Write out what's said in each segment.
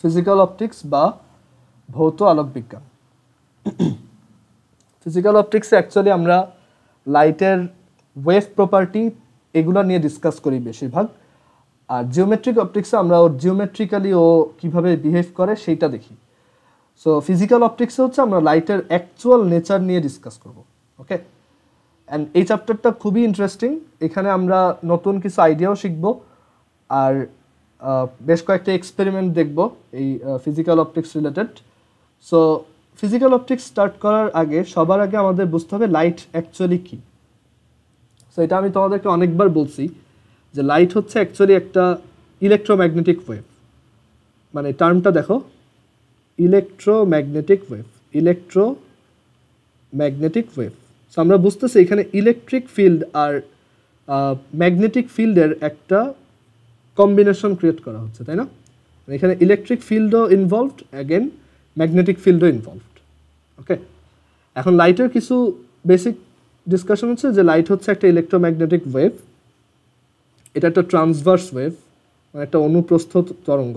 Physical optics বা ভৌত আলোক বিজ্ঞান। ফিজিক্যাল অপটিক্সে অ্যাকচুয়ালি আমরা লাইটের ওয়েভ প্রপার্টি এগুলো নিয়ে ডিসকাস করি বেশিরভাগ, আর জিওমেট্রিক অপটিক্সে আমরা ওর জিওমেট্রিক্যালি ও কীভাবে বিহেভ করে সেইটা দেখি। সো ফিজিক্যাল অপটিক্সে হচ্ছে আমরা লাইটের অ্যাকচুয়াল নেচার নিয়ে ডিসকাস করব। ওকে, অ্যান্ড এই চ্যাপ্টারটা খুবই ইন্টারেস্টিং। এখানে আমরা নতুন কিছু আইডিয়াও শিখব, আর বেশ কয়েকটা এক্সপেরিমেন্ট দেখব এই physical optics related. So physical optics start করার আগে সবার আগে আমাদের বুঝতে হবে লাইট অ্যাকচুয়ালি কী। সো এটা আমি তোমাদেরকে অনেকবার বলছি যে লাইট হচ্ছে অ্যাকচুয়ালি একটা ইলেকট্রোম্যাগনেটিক ওয়েভ। মানে টার্মটা দেখো, electromagnetic wave, electromagnetic wave. So আমরা বুঝতেছি এখানে ইলেকট্রিক ফিল্ড আর ম্যাগনেটিক ফিল্ডের একটা কম্বিনেশন ক্রিয়েট করা হচ্ছে, তাই না? এখানে ইলেকট্রিক ফিল্ডও ইনভলভড, অ্যাগেন ম্যাগনেটিক ফিল্ডও ইনভলভড। ওকে, এখন লাইটের কিছু বেসিক ডিসকাশন হচ্ছে যে লাইট হচ্ছে একটা ইলেকট্রোম্যাগনেটিক ওয়েভ। এটা একটা ট্রান্সভার্স ওয়েভ, মানে একটা অনুপ্রস্থ তরঙ্গ,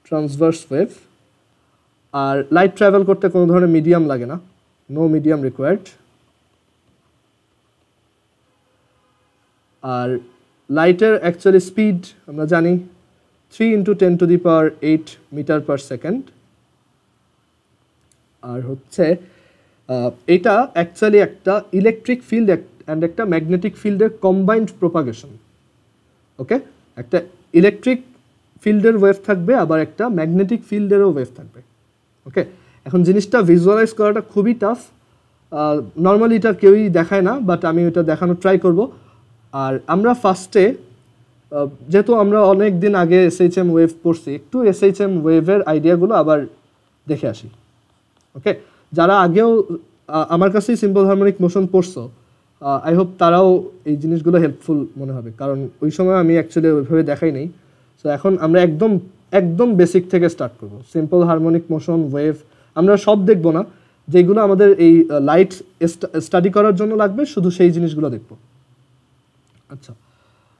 ট্রান্সভার্স ওয়েভ। আর লাইট ট্রাভেল করতে কোনো ধরনের মিডিয়াম লাগে না, নো মিডিয়াম রিকোয়ার্ড। আর লাইটের অ্যাকচুয়ালি স্পিড আমরা জানি 3 × 10⁸ মিটার পার সেকেন্ড। আর হচ্ছে এটা অ্যাকচুয়ালি একটা ইলেকট্রিক ফিল্ড অ্যান্ড একটা ম্যাগনেটিক ফিল্ডের কম্বাইন্ড প্রোপাগেশন। ওকে, একটা ইলেকট্রিক ফিল্ডের ওয়েভ থাকবে, আবার একটা ম্যাগনেটিক ফিল্ডেরও ওয়েভ থাকবে। ওকে, এখন জিনিসটা ভিজুয়ালাইজ করাটা খুবই টাফ। নর্মালি এটা কেউই দেখায় না, বাট আমি এটা দেখানোর ট্রাই করব। আর আমরা ফার্স্টে, যেহেতু আমরা অনেক দিন আগে এসএইচএম ওয়েভ পড়ছি, একটু এসএইচএম ওয়েভের আইডিয়াগুলো আবার দেখে আসি। ওকে, যারা আগেও আমার কাছেই সিম্পল হারমোনিক মোশন পড়ছো, আই হোপ তারাও এই জিনিসগুলো হেল্পফুল মনে হবে, কারণ ওই সময় আমি অ্যাকচুয়ালি ওইভাবে দেখাই নেই। সো এখন আমরা একদম বেসিক থেকে স্টার্ট করব। সিম্পল হারমোনিক মোশন, ওয়েভ আমরা সব দেখব না, যেগুলো আমাদের এই লাইট স্টাডি করার জন্য লাগবে শুধু সেই জিনিসগুলো দেখব। আচ্ছা,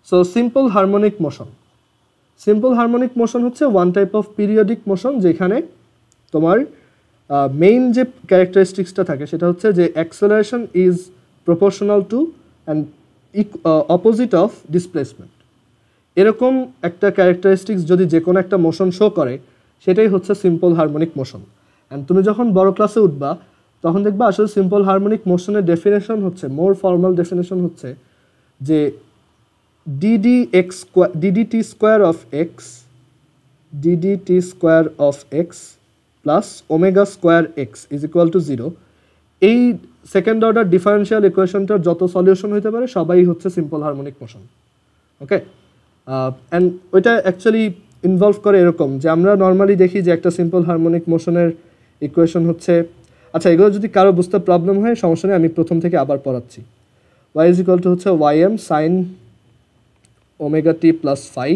so simple harmonic motion. Simple harmonic motion হচ্ছে one type of periodic motion, যেখানে তোমার মেইন যে ক্যারেক্টারিস্টিক্সটা থাকে সেটা হচ্ছে যে acceleration is proportional to and opposite of displacement. এরকম একটা ক্যারেক্টারিস্টিক্স যদি যে কোনো একটা মোশন শো করে, সেটাই হচ্ছে সিম্পল হারমোনিক মোশন। অ্যান্ড তুমি যখন বড় ক্লাসে উঠবা তখন দেখবা আসলে সিম্পল হারমোনিক মোশনের ডেফিনেশন হচ্ছে, মোর ফর্মাল ডেফিনেশন হচ্ছে যে DDT square of x plus omega square x is equal two 0। এই সেকেন্ড অর্ডার ডিফারেন্সিয়াল ইকুয়েশনটার যত সলিউশন হতে পারে সবাই হচ্ছে simple harmonic motion. Okay, and ওইটা অ্যাকচুয়ালি ইনভলভ করে এরকম যে আমরা নর্মালি দেখি যে একটা সিম্পল হারমোনিক মোশনের ইকুয়েশন হচ্ছে, আচ্ছা এগুলো যদি কারো বুঝতে প্রবলেম হয় সমস্যা নেই, আমি প্রথম থেকে আবার পড়াচ্ছি। y ইজ ইকুয়াল টু হচ্ছে ym sine omega T plus phi.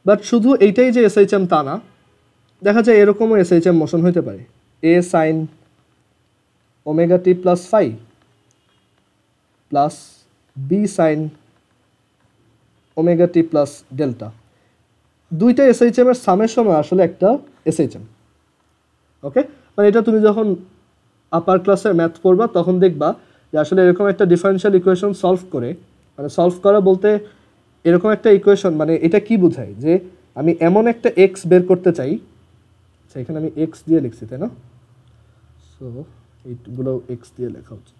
But শুধু এইটাই যে এসএইচএম তা না, দেখা যায় এরকমও এসএইচএম মোশন হতে পারে, a sine omega T plus phi plus b sine omega T plus delta. দুইটা এসএইচএম এর সামের সময় আসলে একটা এসএইচএম। ওকে, মানে এটা তুমি যখন আপার ক্লাসে ম্যাথ পড়বা তখন দেখবা যে আসলে এরকম একটা ডিফারেন্সিয়াল ইকুয়েশন সলভ করে, মানে সলভ করা বলতে এরকম একটা ইকুয়েশন, মানে এটা কি বোঝায় যে আমি এমন একটা এক্স বের করতে চাই, আচ্ছা এখানে আমি এক্স দিয়ে লিখছি তাই না, সো এইগুলো এক্স দিয়ে লেখা উচিত।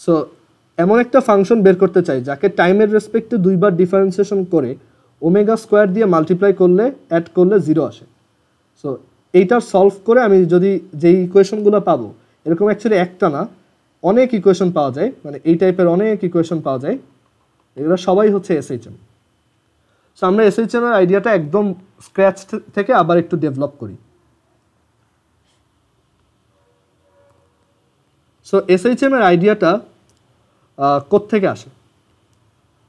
সো এমন একটা ফাংশন বের করতে চাই যাকে টাইমের রেসপেক্টে দুইবার ডিফারেন্সিয়েশন করে ওমেগা স্কোয়ার দিয়ে মাল্টিপ্লাই করলে অ্যাড করলে 0 আসে। সো এইটা সলভ করে আমি যদি যেই ইকুয়েশনগুলো পাবো, এরকম অ্যাকচুয়ালি একটা না অনেক ইকুয়েশন পাওয়া যায়, মানে এই টাইপের অনেক ইকুয়েশন পাওয়া যায়, এগুলো সবাই হচ্ছে এসএইচএম। সো আমরা এসএইচএম এর আইডিয়াটা একদম স্ক্র্যাচ থেকে আবার একটু ডেভেলপ করি। সো এসএইচএম এর আইডিয়াটা কোত্থেকে আসে?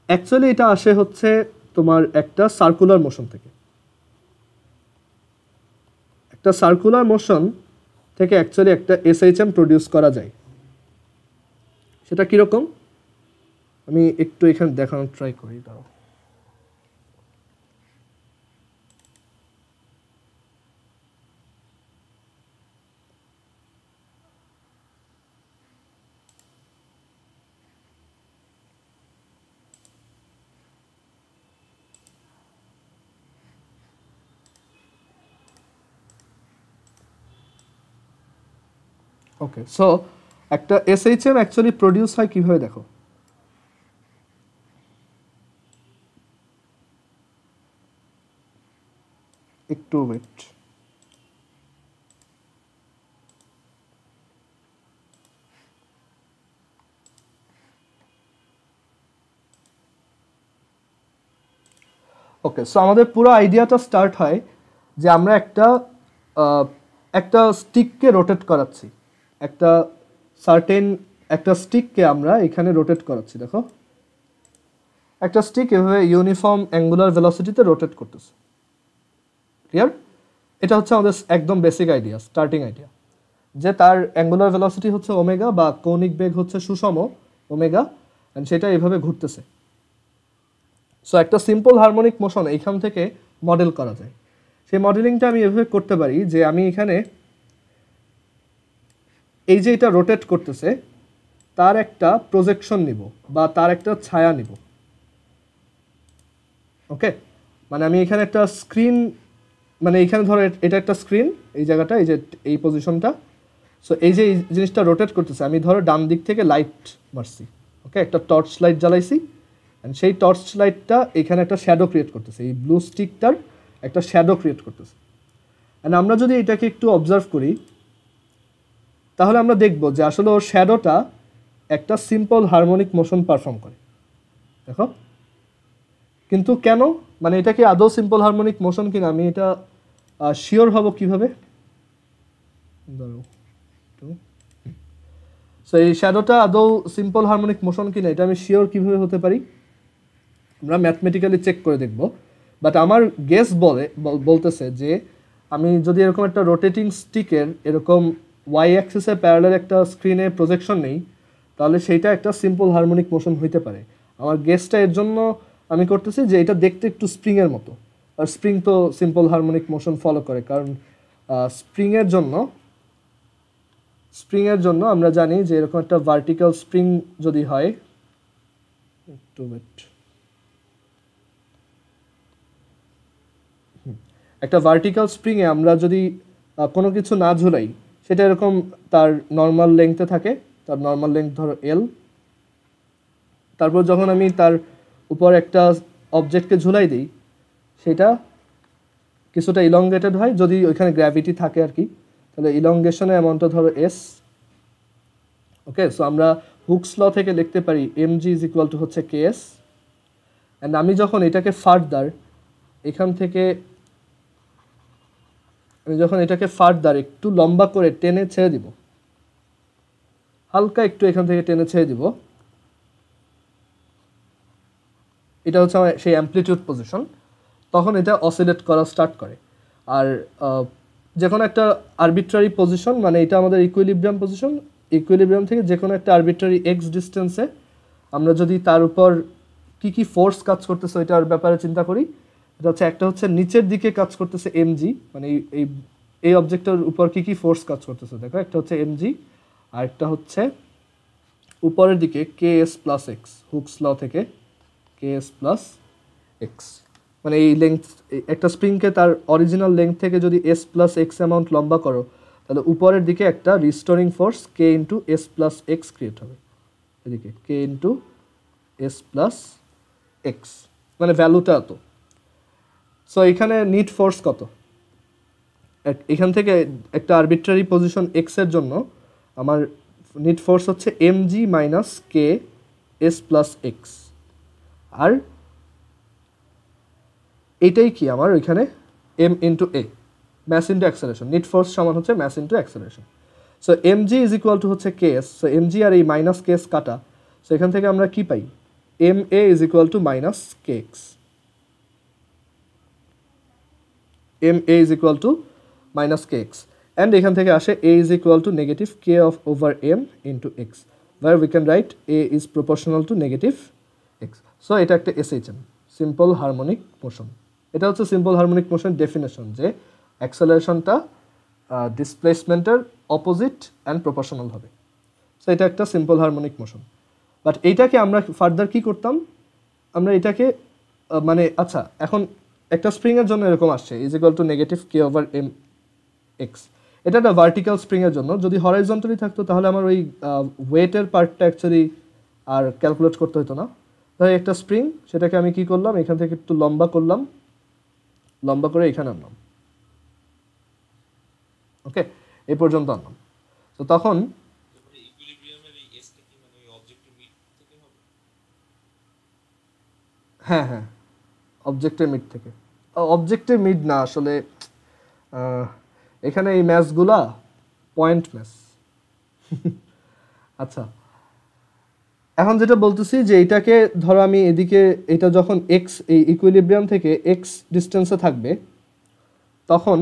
অ্যাকচুয়ালি এটা আসে হচ্ছে তোমার একটা সার্কুলার মোশন থেকে। একটা সার্কুলার মোশন থেকে অ্যাকচুয়ালি একটা এসএইচএম প্রডিউস করা যায়। সেটা কীরকম আমি একটু এখানে দেখানোর ট্রাই করি দাঁড়াও। ওকে, সো একটা এসএইচএম অ্যাকচুয়ালি প্রডিউস হয় কিভাবে দেখো। একটু ওয়েট। ওকে, সো আমাদের পুরো আইডিয়াটা স্টার্ট হয় যে আমরা একটা স্টিককে রোটেট করাচ্ছি, একটা সার্টেন একটা স্টিককে আমরা এখানে রোটেট করাচ্ছি। দেখো একটা স্টিক এভাবে ইউনিফর্ম অ্যাঙ্গুলার ভেলোসিটিতে রোটেট করতেছে। ক্লিয়ার? এটা হচ্ছে আমাদের একদম বেসিক আইডিয়া, স্টার্টিং আইডিয়া, যে তার অ্যাঙ্গুলার ভেলোসিটি হচ্ছে ওমেগা বা কৌণিক বেগ হচ্ছে সুষম ওমেগা, অ্যান্ড সেটা এভাবে ঘুরতেছে। সো একটা সিম্পল হারমোনিক মোশন এইখান থেকে মডেল করা যায়। সেই মডেলিংটা আমি এভাবে করতে পারি যে আমি এখানে এই যে এটা রোটেট করতেছে তার একটা প্রজেকশন নিব বা তার একটা ছায়া নিব। ওকে, মানে আমি এখানে একটা স্ক্রিন, মানে এইখানে ধরো এটা একটা স্ক্রিন, এই জায়গাটা, এই যে এই পজিশনটা। সো এই যে এই জিনিসটা রোটেট করতেছে, আমি ধরো ডান দিক থেকে লাইট মারছি। ওকে, একটা টর্চ লাইট জ্বালাইছি, অ্যান্ড সেই টর্চ লাইটটা এখানে একটা শ্যাডো ক্রিয়েট করতেছে, এই ব্লু স্টিকটার একটা শ্যাডো ক্রিয়েট করতেছে। অ্যান্ড আমরা যদি এটাকে একটু অবজার্ভ করি তাহলে আমরা দেখব যে আসলে ওর শ্যাডোটা একটা সিম্পল হারমোনিক মোশন পারফর্ম করে। দেখো, কিন্তু কেন, মানে এটা কি আদৌ সিম্পল হারমোনিক মোশন কিনা আমি এটা শিওর হব কিভাবে। সো এই শ্যাডোটা আদৌ সিম্পল হারমোনিক মোশন কিনা এটা আমি শিওর কিভাবে হতে পারি, আমরা ম্যাথমেটিক্যালি চেক করে দেখব। বাট আমার গেস বলতেছে যে আমি যদি এরকম একটা রোটেটিং স্টিকের এরকম ওয়াই অ্যাক্সিসে প্যারালাল একটা স্ক্রিনে প্রজেকশন নেই, তাহলে সেইটা একটা সিম্পল হারমোনিক মোশন হইতে পারে। আমার গেসটা এর জন্য আমি করতেছি যে এটা দেখতে একটু স্প্রিংয়ের মতো, আর স্প্রিং তো সিম্পল হারমোনিক মোশন ফলো করে, কারণ স্প্রিংয়ের জন্য আমরা জানি যে এরকম একটা ভার্টিক্যাল স্প্রিং যদি হয়, একটু ওয়েট, একটা ভার্টিক্যাল স্প্রিংয়ে আমরা যদি কোনো কিছু না ঝুলাই, সেটা এরকম তার নর্মাল লেংথে থাকে, তার নর্মাল লেংথ ধরো এল। তারপর যখন আমি তার উপর একটা অবজেক্টকে ঝুলাই দিই, সেটা কিছুটা ইলংগেটেড হয় যদি ওইখানে গ্র্যাভিটি থাকে আর কি, তাহলে ইলংগেশনের অ্যামাউন্টটা ধরো এস। ওকে, সো আমরা হুকস ল থেকে লিখতে পারি mg ইজ ইকুয়াল টু হচ্ছে ks। অ্যান্ড আমি যখন এটাকে ফার্দার এখান থেকে একটু লম্বা করে টেনে ছেড়ে দিব, হালকা একটু এখান থেকে টেনে ছেড়ে দিব, এটা হচ্ছে আমার সেই অ্যামপ্লিটিউড পজিশন, তখন এটা অসিলেট করা স্টার্ট করে। আর যখন একটা আরবিট্রারি পজিশন, মানে এটা আমাদের ইকুইলিব্রিয়াম পজিশন, ইকুইলিব্রিয়াম থেকে যে কোনো একটা আরবিট্রারি এক্স ডিস্টেন্সে আমরা যদি তার উপর কি কি ফোর্স কাজ করতেছে ওইটার ব্যাপারে চিন্তা করি, এটা হচ্ছে একটা হচ্ছে নিচের দিকে কাজ করতেছে এমজি, মানে এই অবজেক্টের উপর কি কি ফোর্স কাজ করতেছে দেখো, একটা হচ্ছে এমজি, আর একটা হচ্ছে উপরের দিকে k s plus x, Hooke's law থেকে কে এস প্লাস এক্স, মানে এই লেংথ, একটা স্প্রিংকে তার অরিজিনাল লেংথ থেকে যদি এস প্লাস এক্স অ্যামাউন্ট লম্বা করো, তাহলে উপরের দিকে একটা restoring force k into s plus x create হবে, এদিকে k into s plus x, মানে ভ্যালুটা এত। সো এখানে নিট ফোর্স কত, এখান থেকে একটা আরবিট্রারি পজিশন এক্স এর জন্য আমার নিট ফোর্স হচ্ছে mg minus k s plus x, আর এইটাই কি আমার ওইখানে m into a, mass into acceleration, net force সমান হচ্ছে mass into acceleration. So mg is equal to হচ্ছে ks, সো mg আর এই মাইনাস ks কাটা, সো এখান থেকে আমরা কি পাই, ma is equal to minus kx, ma is equal to minus kx, and এখান থেকে আসে a is equal to negative k of over m into X. where we can write a is proportional to negative x. So এটা একটা SHM, simple harmonic motion. এটা হচ্ছে simple harmonic motion definition, যে অ্যাক্সেলারেশনটা ডিসপ্লেসমেন্টের opposite and proportional হবে। So এটা একটা simple harmonic motion. But এইটাকে আমরা ফার্দার কি করতাম, আমরা এটাকে মানে আচ্ছা এখন একটা স্প্রিংয়ের জন্য এরকম আসছে is equal to negative K over M X, এটা একটা ভার্টিক্যাল স্প্রিংয়ের জন্য। যদি হরাইজন্টালি থাকতো তাহলে আমার ওই ওয়েটের পার্টটা অ্যাকচুয়ালি আর ক্যালকুলেট করতে হতো না। তাই একটা স্প্রিং, সেটাকে আমি কি করলাম, এখান থেকে একটু লম্বা করলাম, লম্বা করে এখানে আনলাম, ওকে এই পর্যন্ত আনলাম। তো তখন হ্যাঁ হ্যাঁ অবজেক্টের মিড থেকে, অবজেক্টের মিড না আসলে, এখানে এই ম্যাচগুলা পয়েন্ট ম্যাচ। আচ্ছা এখন যেটা বলতেছি যে এইটাকে ধরো আমি এদিকে, এটা যখন এক্স এই ইকুইলিব্রিয়াম থেকে এক্স ডিস্টেন্সে থাকবে তখন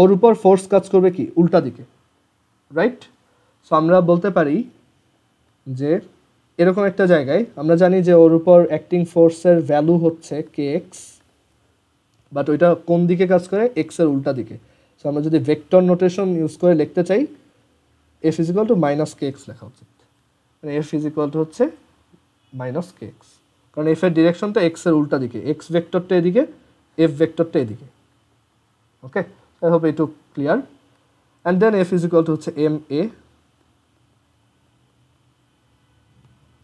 ওর উপর ফোর্স কাজ করবে কি উল্টা দিকে, রাইট? সো আমরা বলতে পারি যে এরকম একটা জায়গায় আমরা জানি যে ওর উপর অ্যাক্টিং ফোর্সের ভ্যালু হচ্ছে কে এক্স, বাট ওইটা কোন দিকে কাজ করে, এক্সের উল্টা দিকে। সো আমরা যদি ভেক্টর নোটেশন ইউজ করে লিখতে চাই, F is equal to minus K x লেখা উচিত, মানে এফ ইজ ইকুয়াল টু হচ্ছে মাইনাস কে এক্স, কারণ এফ এর ডিরেকশনটা এক্সের উল্টা দিকে, এক্স ভেক্টরটা এদিকে, এফ ভেক্টরটা এদিকে, ওকে? আই হোপ এইটুকু clear. And then F is equal to হচ্ছে এম এ,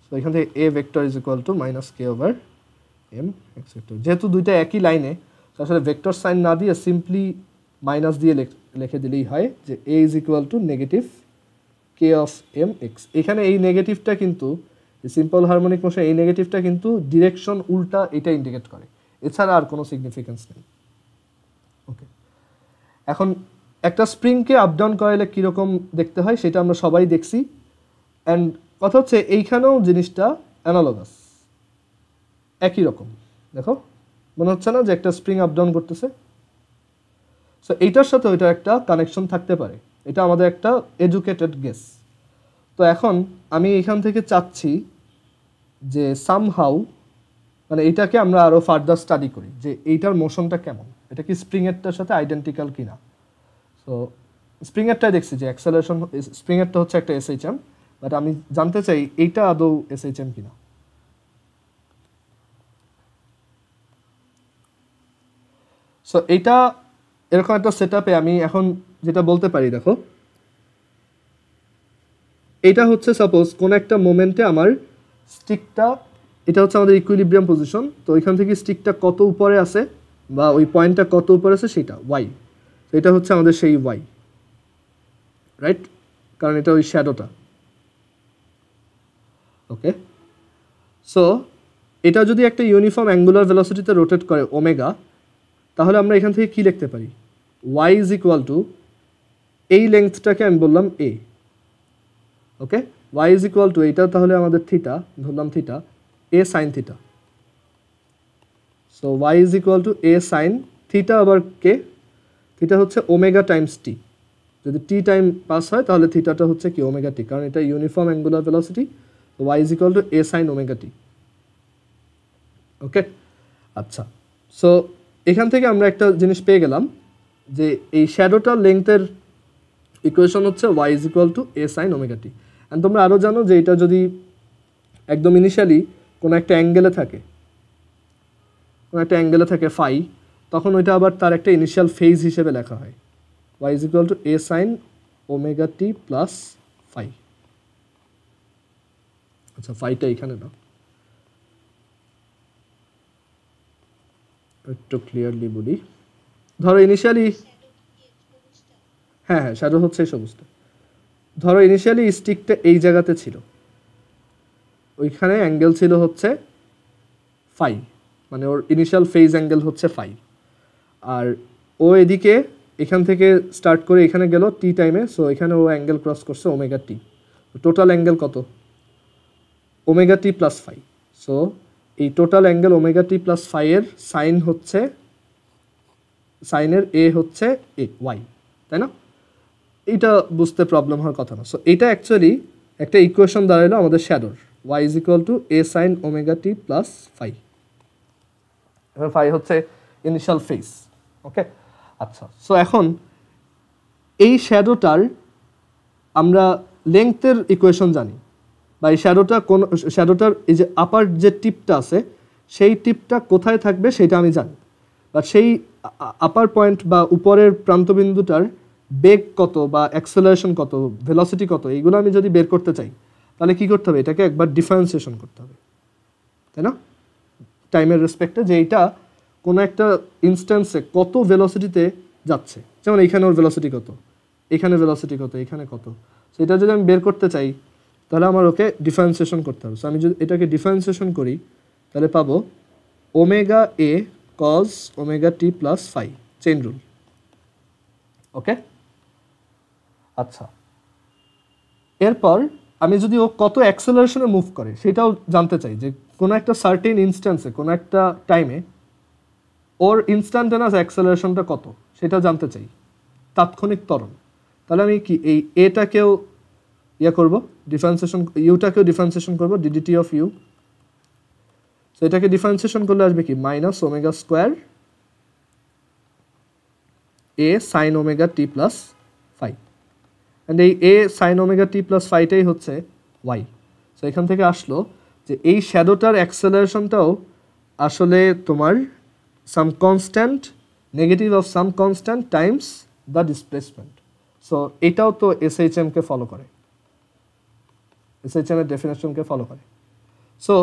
সো এখান থেকে A vector is equal to minus K over M X vector. যেহেতু দুইটা একই লাইনে, আসলে ভেক্টর সাইন না দিয়ে সিম্পলি মাইনাস দিয়ে লিখে দিলেই হয় যে a is equal to negative k of m x. এখানে এই নেগেটিভটা কিন্তু সিম্পল হারমোনিক মোশন, এই নেগেটিভটা কিন্তু ডিরেকশন উল্টা এটা ইন্ডিকেট করে, এছাড়া আর কোনো সিগনিফিকেন্স নেই, ওকে? এখন একটা স্প্রিংকে আপ ডাউন করালে কীরকম দেখতে হয় সেটা আমরা সবাই দেখছি। অ্যান্ড কথা হচ্ছে এইখানেও জিনিসটা অ্যানালগাস, একই রকম। দেখো মনে হচ্ছে না যে একটা স্প্রিং আপ ডাউন করতেছে? সো এইটার সাথে ওইটার একটা কানেকশন থাকতে পারে, এটা আমাদের একটা এডুকেটেড গেস। তো এখন আমি এখান থেকে চাচ্ছি যে সামহাউ মানে এইটাকে আমরা আরও ফার্দার স্টাডি করি যে এইটার মোশনটা কেমন, এটা কি স্প্রিংয়েরটার সাথে আইডেন্টিক্যাল কিনা। সো স্প্রিংয়েরটাই দেখছি যে অ্যাক্সেলারেশন, স্প্রিংয়েরটা হচ্ছে একটা এসএইচএম, বাট আমি জানতে চাই এইটা আদৌ এসএইচএম কিনা। সো এইটা এরকম একটা সেট আপে আমি এখন যেটা বলতে পারি, দেখো এটা হচ্ছে সাপোজ কোন একটা মোমেন্টে আমার স্টিকটা, এটা হচ্ছে আমাদের ইকুইলিব্রিয়াম পজিশন, তো ওইখান থেকে স্টিকটা কত উপরে আছে বা ওই পয়েন্টটা কত উপরে আছে সেটা ওয়াই, তো এটা হচ্ছে আমাদের সেই ওয়াই, রাইট? কারণ এটা ওই শ্যাডোটা, ওকে? সো এটা যদি একটা ইউনিফর্ম অ্যাঙ্গুলার ভেলোসিটিতে রোটেট করে ওমেগা, তাহলে আমরা এখান থেকে কি লিখতে পারি, ওয়াই ইজ ইকুয়াল টু এই লেংথটাকে আমি বললাম A, okay? Y is equal to এইটা তাহলে আমাদের থিটা, ধরলাম theta, A sine theta. So Y is equal to A sine theta, আবার কে, থিটা হচ্ছে ওমেগা টাইমস টি, যদি টি টাইম পাস হয় তাহলে থিটাটা হচ্ছে কি ওমেগা টি, কারণ এটা uniform angular velocity. Y is equal to A sine omega t, okay? আচ্ছা, সো এখান থেকে আমরা একটা জিনিস পেয়ে গেলাম যে এই শ্যাডোটার লেংথের ইকুয়েশন হচ্ছে Y is equal to A sine omega T. And তোমরা আরও জানো যে এটা যদি একদম ইনিশিয়ালি কোনো একটা অ্যাঙ্গেলে থাকে, কোনো একটা অ্যাঙ্গেলে থাকে ফাই, তখন ওইটা আবার তার একটা ইনিশিয়াল ফেজ হিসেবে লেখা হয়, Y is equal to A sine omega T plus phi. আচ্ছা ফাইটা এখানে না, একটু ক্লিয়ারলি বলি। ধরো ইনিশিয়ালি, হ্যাঁ হ্যাঁ শ্যাডো হচ্ছে এই সবুজটা। ধরো ইনিশিয়ালি স্টিকটা এই জায়গাতে ছিল, ওইখানে অ্যাঙ্গেল ছিল হচ্ছে ফাই, মানে ওর ইনিশিয়াল ফেজ অ্যাঙ্গেল হচ্ছে ফাই, আর ও এদিকে এখান থেকে স্টার্ট করে এখানে গেল টি টাইমে, সো এখানে ও অ্যাঙ্গেল ক্রস করছে ওমেগা টি, টোটাল অ্যাঙ্গেল কত, omega T plus phi. So এই total angle omega T plus phi এর সাইন হচ্ছে, সাইনের এ হচ্ছে এ ওয়াই, তাই না? এইটা বুঝতে প্রবলেম হওয়ার কথা না। সো এটা অ্যাকচুয়ালি একটা ইকুয়েশন দাঁড়াইলো আমাদের শ্যাডোর y is equal to a sin omega t plus phi. এবার ফাই হচ্ছে ইনিশিয়াল ফেজ। ওকে, আচ্ছা, সো এখন এই শ্যাডোটার আমরা লেংথের ইকুয়েশন জানি, বা এই শ্যাডোটার এই যে আপার যে টিপটা আছে সেই টিপটা কোথায় থাকবে সেটা আমি জানি, বাট সেই আপার পয়েন্ট বা উপরের প্রান্তবিন্দুটার বেগ কত বা অ্যাক্সেলারেশন কত, ভেলোসিটি কত, এইগুলো আমি যদি বের করতে চাই তাহলে কি করতে হবে, এটাকে একবার ডিফারেন্সিয়েশন করতে হবে, তাই না, টাইমের রেসপেক্টে, যে এইটা কোনো একটা ইনস্ট্যান্সে কত ভেলোসিটিতে যাচ্ছে। যেমন এইখানে ওর ভেলোসিটি কত, এখানে ভেলোসিটি কত, এখানে কত, সো এটা যদি আমি বের করতে চাই তাহলে আমার ওকে ডিফারেন্সিয়েশন করতে হবে। সো আমি যদি এটাকে ডিফারেন্সিয়েশন করি তাহলে পাবো ওমেগা এ cause omega T plus phi, chain rule. ওকে, আচ্ছা, এরপর আমি যদি ও কত অ্যাক্সেলারেশনে মুভ করে সেটাও জানতে চাই, যে কোনো একটা সার্টেন ইনস্ট্যান্সে কোনো একটা টাইমে ওর ইনস্ট্যান্টেনাস অ্যাক্সেলারেশনটা কত সেটা জানতে চাই, তাৎক্ষণিক ত্বরণ। তাহলে আমি কি এই এটাকেও করব, ডিফারেন্সিয়েশন, ইউটাকেও ডিফারেন্সিয়েশন করব, ডিডিটি অফ ইউ। সো এটাকে ডিফারেন্সিয়েশন করলে আসবে কি minus omega square A sine omega T plus phi, and এই A sine omega T plus ফাইটাই হচ্ছে ওয়াই। সো এখান থেকে আসলো যে এই শ্যাডোটার অ্যাক্সেলারেশনটাও আসলে তোমার some constant, negative of some constant times the displacement. So এটাও তো এসএইচএমকে ফলো করে, এসএইচএম এর ডেফিনেশনকে ফলো করে। সো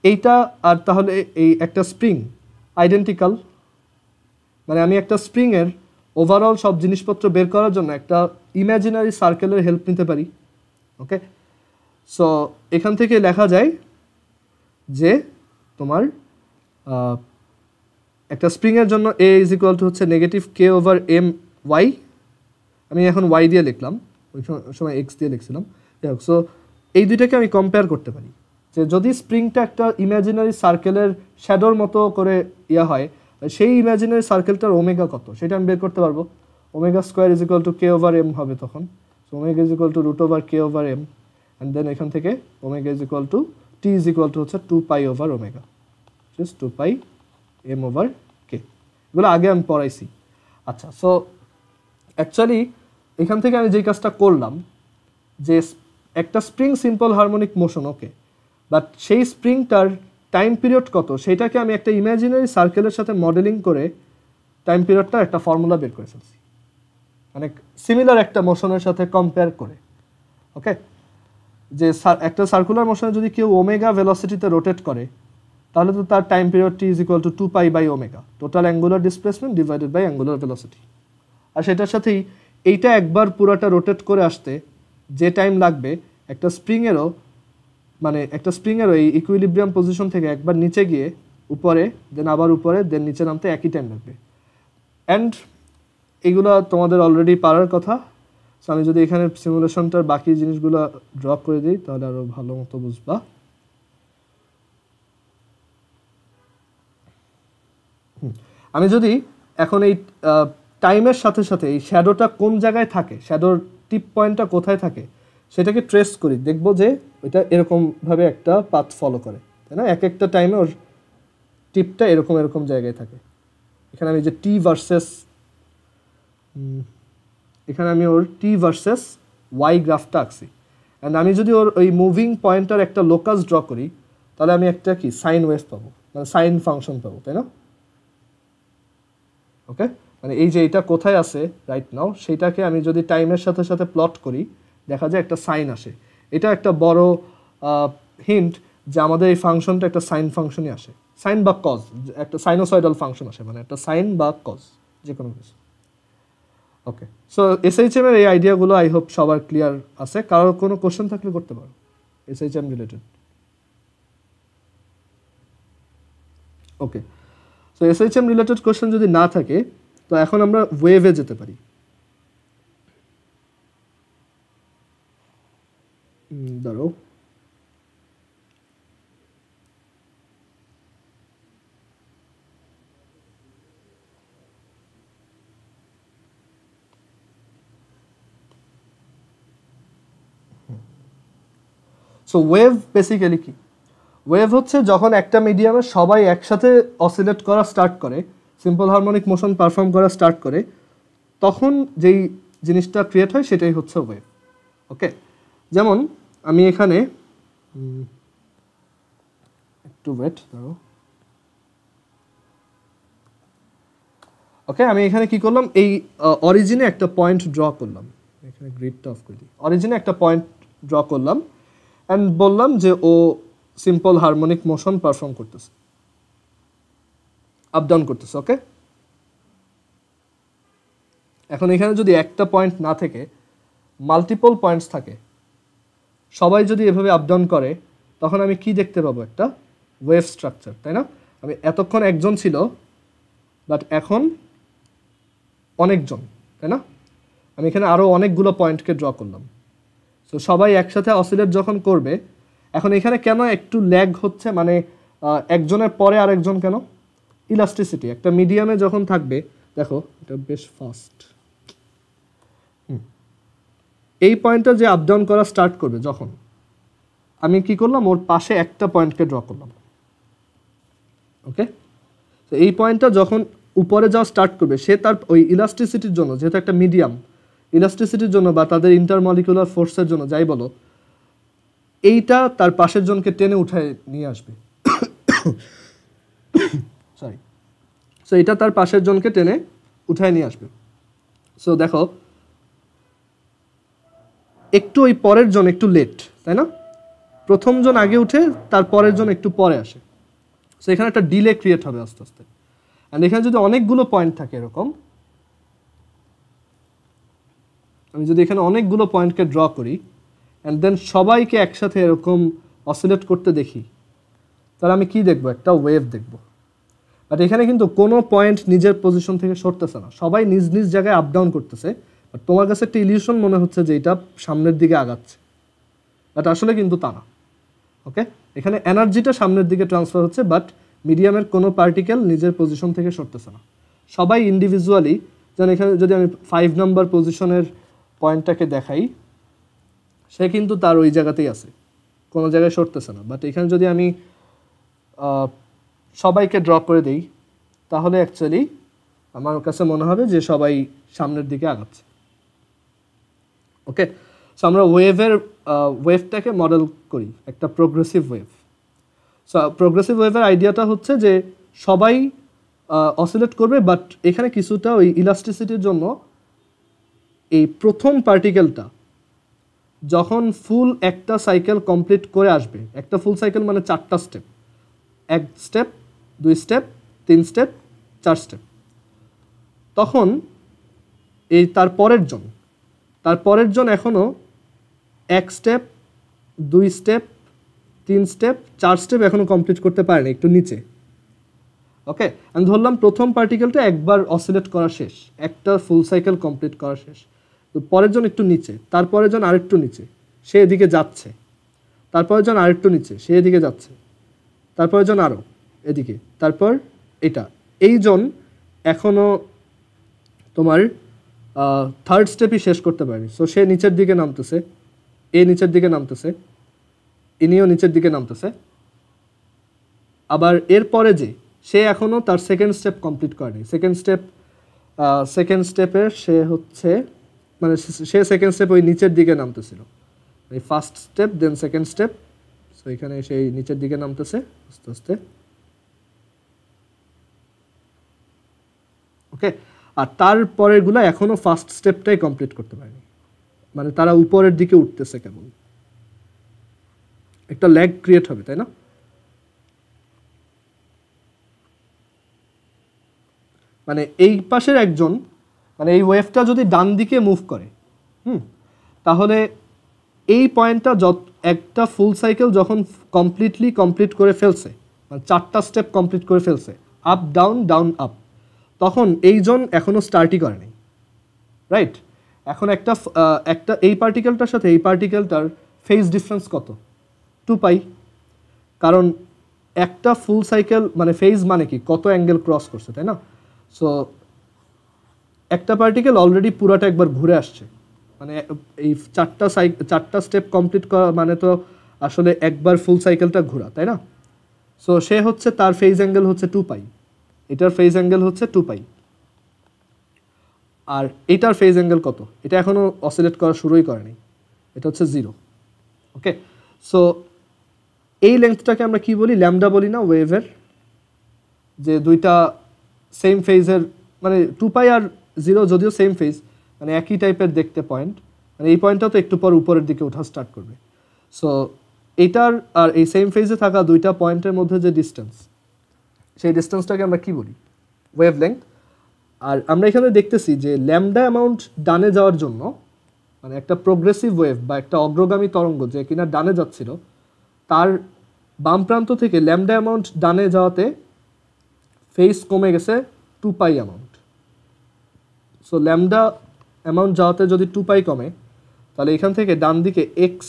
এইটা, আর তাহলে এই একটা স্প্রিং আইডেন্টিক্যাল, মানে আমি একটা স্প্রিংয়ের ওভারঅল সব জিনিসপত্র বের করার জন্য একটা ইমাজিনারি সার্কেলের হেল্প নিতে পারি। ওকে, সো এখান থেকে লেখা যায় যে তোমার একটা স্প্রিংয়ের জন্য এ ইজ ইকুয়াল টু হচ্ছে negative K over M Y, আমি এখন ওয়াই দিয়ে লিখলাম, ওই সময় এক্স দিয়ে লিখছিলাম। সো এই দুইটাকে আমি কম্পেয়ার করতে পারি, যে যদি স্প্রিংটা একটা ইমাজিনারি সার্কেলের শ্যাডোর মতো করে হয়, সেই ইমাজিনারি সার্কেলটার ওমেগা কত সেটা আমি বের করতে পারবো। Omega square is equal to K over M হবে তখন। So omega is equal to root over K over M, and then এখান থেকে omega is equal to T is equal to হচ্ছে 2 pi over omega, just 2 pi M over K. এগুলো আগে আমি পড়াইছি। আচ্ছা, so actually এখান থেকে আমি যেই কাজটা করলাম, যে একটা spring simple harmonic motion, okay, but সেই স্প্রিংটার টাইম পিরিয়ড কত সেটাকে আমি একটা ইমাজিনারি সার্কেলের সাথে মডেলিং করে টাইম পিরিয়ডটা একটা ফর্মুলা বের করে ফেলছি, মানে সিমিলার একটা মোশনের সাথে কম্পেয়ার করে। ওকে, যে একটা সার্কুলার মোশনে যদি কেউ ওমেগা ভেলোসিটিতে রোটেট করে তাহলে তো তার time period T is equal to 2 pi by omega, total angular displacement divided by angular velocity. আর সেটার সাথেই এইটা একবার পুরাটা রোটেট করে আসতে যে টাইম লাগবে, একটা স্প্রিংয়েরও, মানে একটা স্প্রিংয়েরও এই ইকুইলিব্রিয়াম পজিশন থেকে একবার নিচে গিয়ে উপরে, দেন আবার উপরে, দেন নিচে নামতে একই টাইম লাগবে। অ্যান্ড এগুলো তোমাদের অলরেডি পারার কথা। সো আমি যদি এখানে সিমুলেশনটার বাকি জিনিসগুলো ড্র করে দিই তাহলে আরও ভালো মতো বুঝবা। আমি যদি এখন এই টাইমের সাথে সাথে এই শ্যাডোটা কোন জায়গায় থাকে, শ্যাডোর টিপ পয়েন্টটা কোথায় থাকে সেটাকে ট্রেস করি, দেখবো যে ওইটা এরকমভাবে একটা পাথ ফলো করে, তাই না, এক একটা টাইমে ওর টিপটা এরকম এরকম জায়গায় থাকে। এখানে আমি যে টি ভার্সেস, এখানে আমি ওর টি ভার্সেস ওয়াই গ্রাফটা আঁকছি, অ্যান্ড আমি যদি ওর ওই মুভিং পয়েন্টার একটা লোকাস ড্র করি তাহলে আমি একটা কি সাইন ওয়েভ পাবো, মানে সাইন ফাংশন পাবো, তাই না। ওকে, মানে এই যে এটা কোথায় আছে রাইট নাও, সেইটাকে আমি যদি টাইমের সাথে সাথে প্লট করি দেখা যায় একটা সাইন আসে। এটা একটা বড় হিন্ট যে আমাদের এই ফাংশনটা একটা সাইন ফাংশনই আসে, সাইন বা কজ, একটা সাইনোসয়েডাল ফাংশন আসে, মানে একটা সাইন বা কজ যে কোনো কিছু। ওকে, সো এসএইচএম এর এই আইডিয়াগুলো আই হোপ সবার ক্লিয়ার আছে। কারোর কোনো কোশ্চেন থাকলে করতে পারো এসএইচএম রিলেটেড। ওকে, সো এসএইচএম রিলেটেড কোশ্চেন যদি না থাকে তো এখন আমরা ওয়েভে যেতে পারি। ধরো সো ওয়েভ বেসিক্যালি কি? ওয়েভ হচ্ছে যখন একটা মিডিয়ামে সবাই একসাথে অসিলেট করা স্টার্ট করে, সিম্পল হারমোনিক মোশন পারফর্ম করা স্টার্ট করে, তখন যেই জিনিসটা ক্রিয়েট হয় সেটাই হচ্ছে ওয়েভ। ওকে, যেমন আমি এখানে একটু ওয়েট ধরো। ওকে, আমি এখানে কি করলাম, এই অরিজিনে একটা পয়েন্ট ড্র করলাম, এখানে গ্রিডটা অফ করে দিই। অরিজিনে একটা পয়েন্ট ড্র করলাম অ্যান্ড বললাম যে ও সিম্পল হারমোনিক মোশন পারফর্ম করতেছে, আপ ডাউন করতেছে। ওকে, এখন এখানে যদি একটা পয়েন্ট না থেকে মাল্টিপল পয়েন্টস থাকে, সবাই যদি এভাবে আপ ডাউন করে, তখন আমি কি দেখতে পাবো? একটা ওয়েভ স্ট্রাকচার, তাই না? আমি এতক্ষণ একজন ছিল, বাট এখন অনেকজন, তাই না? আমি এখানে আরও অনেকগুলো পয়েন্টকে ড্র করলাম। সো সবাই একসাথে অসিলেট যখন করবে, এখন এখানে কেন একটু ল্যাগ হচ্ছে, মানে একজনের পরে আরেকজন কেন? ইলাস্টিসিটি। একটা মিডিয়ামে যখন থাকবে, দেখো এটা বেশ ফাস্ট, এই পয়েন্টটা যে আপ ডাউন করা স্টার্ট করবে, যখন আমি কি করলাম, ওর পাশে একটা পয়েন্টকে ড্র করলাম। ওকে, তো এই পয়েন্টটা যখন উপরে যাওয়া স্টার্ট করবে, সে তার ওই ইলাস্টিসিটির জন্য, যেহেতু একটা মিডিয়াম, ইলাস্টিসিটির জন্য বা তাদের ইন্টারমলিকুলার ফোর্সের জন্য যাই বলো, এইটা তার পাশের জনকে টেনে উঠায় নিয়ে আসবে। সরি, সো এটা তার পাশের জনকে টেনে উঠায় নিয়ে আসবে। সো দেখো, একটু ওই পরের জন একটু লেট, তাই না? প্রথম জন আগে উঠে, তার পরের জন একটু পরে আসে। সো এখানে একটা ডিলে ক্রিয়েট হবে আস্তে আস্তে। অ্যান্ড এখানে যদি অনেকগুলো পয়েন্ট থাকে এরকম, আমি যদি এখানে অনেকগুলো পয়েন্টকে ড্র করি অ্যান্ড দেন সবাইকে একসাথে এরকম অসিলেট করতে দেখি, তাহলে আমি কি দেখবো? একটা ওয়েভ দেখবো। বাট এখানে কিন্তু কোনো পয়েন্ট নিজের পজিশন থেকে সরতেছে না, সবাই নিজ নিজ জায়গায় আপ ডাউন করতেছে। বাট তোমার কাছে একটা ইলিউশন মনে হচ্ছে যে এটা সামনের দিকে আগাচ্ছে, বাট আসলে কিন্তু তা না। ওকে, এখানে এনার্জিটা সামনের দিকে ট্রান্সফার হচ্ছে, বাট মিডিয়ামের কোনো পার্টিকেল নিজের পজিশন থেকে সরতেছে না, সবাই ইন্ডিভিজুয়ালি। যেমন এখানে যদি আমি 5 নম্বর পজিশনের পয়েন্টটাকে দেখাই, সে কিন্তু তার ওই জায়গাতেই আছে, কোনো জায়গায় সরতেছে না। বাট এখানে যদি আমি সবাইকে ড্র করে দিই, তাহলে অ্যাকচুয়ালি আমার কাছে মনে হবে যে সবাই সামনের দিকে আগাচ্ছে। ওকে, সো আমরা ওয়েভটাকে মডেল করি একটা প্রোগ্রেসিভ ওয়েভ। সো প্রোগ্রেসিভ ওয়েভের আইডিয়াটা হচ্ছে যে সবাই অসিলেট করবে, বাট এখানে কিছুটা ওই ইলাস্টিসিটির জন্য এই প্রথম পার্টিকেলটা যখন ফুল একটা সাইকেল কমপ্লিট করে আসবে, একটা ফুল সাইকেল মানে 4টা step, 1 step, 2 step, 3 step, 4 step, তখন এই তার পরের জন এখনও 1 স্টেপ, 2 স্টেপ, 3 স্টেপ, 4 স্টেপ এখনও কমপ্লিট করতে পারেনি, একটু নিচে। ওকে, আমি ধরলাম প্রথম পার্টিকেলটা একবার অসিলেট করা শেষ, একটা ফুল সাইকেল কমপ্লিট করা শেষ, তো পরের জন একটু নিচে, তারপরের জন আরেকটু নিচে, সে এদিকে যাচ্ছে, তারপরের জন আরেকটু নিচে, সে এদিকে যাচ্ছে, তারপরের জন আরও এদিকে, তারপর এটা, এই জন এখনও তোমার 3rd স্টেপই শেষ করতে পারেনি। সো সে নিচের দিকে নামতেছে, নিচের দিকে নামতেছে, ইনিও নিচের দিকে নামতেছে। আবার এরপরে যে সে এখনও তার 2nd স্টেপ কমপ্লিট করেনি, সেকেন্ড স্টেপের সে হচ্ছে, মানে সে 2nd স্টেপ ওই নিচের দিকে নামতেছিল, এই 1st স্টেপ দেন 2nd স্টেপ। সো এখানে সেই নিচের দিকে নামতেছে আস্তে আস্তে। ওকে, আর তারপরেরগুলো এখনও 1st স্টেপটাই কমপ্লিট করতে পারেনি, মানে তারা উপরের দিকে উঠতেছে কেবল, একটা ল্যাগ ক্রিয়েট হবে, তাই না? মানে এই পাশের একজন, মানে এই ওয়েভটা যদি ডান দিকে মুভ করে, তাহলে এই পয়েন্টটা একটা ফুল সাইকেল যখন কমপ্লিট করে ফেলছে, মানে 4টা স্টেপ কমপ্লিট করে ফেলছে, আপ ডাউন ডাউন আপ, তখন এইজন এখনও স্টার্টই করেনি, রাইট? এখন একটা এই পার্টিকেলটার সাথে এই পার্টিকেলটার ফেজ ডিফারেন্স কত? 2 পাই, কারণ একটা ফুল সাইকেল মানে ফেজ মানে কি, কত অ্যাঙ্গেল ক্রস করছে, তাই না? সো একটা পার্টিকেল অলরেডি পুরাটা একবার ঘুরে আসছে, মানে এই 4টা স্টেপ কমপ্লিট করা মানে তো আসলে একবার ফুল সাইকেলটা ঘোরা, তাই না? সো সে হচ্ছে তার ফেজ অ্যাঙ্গেল হচ্ছে 2π, এটার ফেজ অ্যাঙ্গেল হচ্ছে 2π, আর এটার ফেজ অ্যাঙ্গেল কত? এটা এখনও অসিলেট করা শুরুই করেনি, এটা হচ্ছে 0। ওকে, সো এই লেন্থটাকে আমরা কি বলি? ল্যামডা বলি না ওয়েভের? যে দুইটা সেম ফেজের, মানে 2π আর 0 যদিও সেম ফেজ, মানে একই টাইপের দেখতে পয়েন্ট, মানে এই পয়েন্টটা তো একটু পর উপরের দিকে ওঠা স্টার্ট করবে। সো এটার আর এই সেম ফেজে থাকা দুইটা পয়েন্টের মধ্যে যে ডিস্টেন্স, সেই ডিস্টেন্সটাকে আমরা কি বলি? Wave length. আর আমরা এখানে দেখতেছি যে ল্যামডা অ্যামাউন্ট ডানে যাওয়ার জন্য, মানে একটা প্রোগ্রেসিভ ওয়েভ বা একটা অগ্রগামী তরঙ্গ যে কিনা ডানে যাচ্ছিল, তার বাম প্রান্ত থেকে ল্যামডা অ্যামাউন্ট ডানে যাওয়াতে ফেজ কমে গেছে 2π অ্যামাউন্ট। সো ল্যামডা অ্যামাউন্ট যাওয়াতে যদি 2π কমে, তাহলে এখান থেকে ডান দিকে এক্স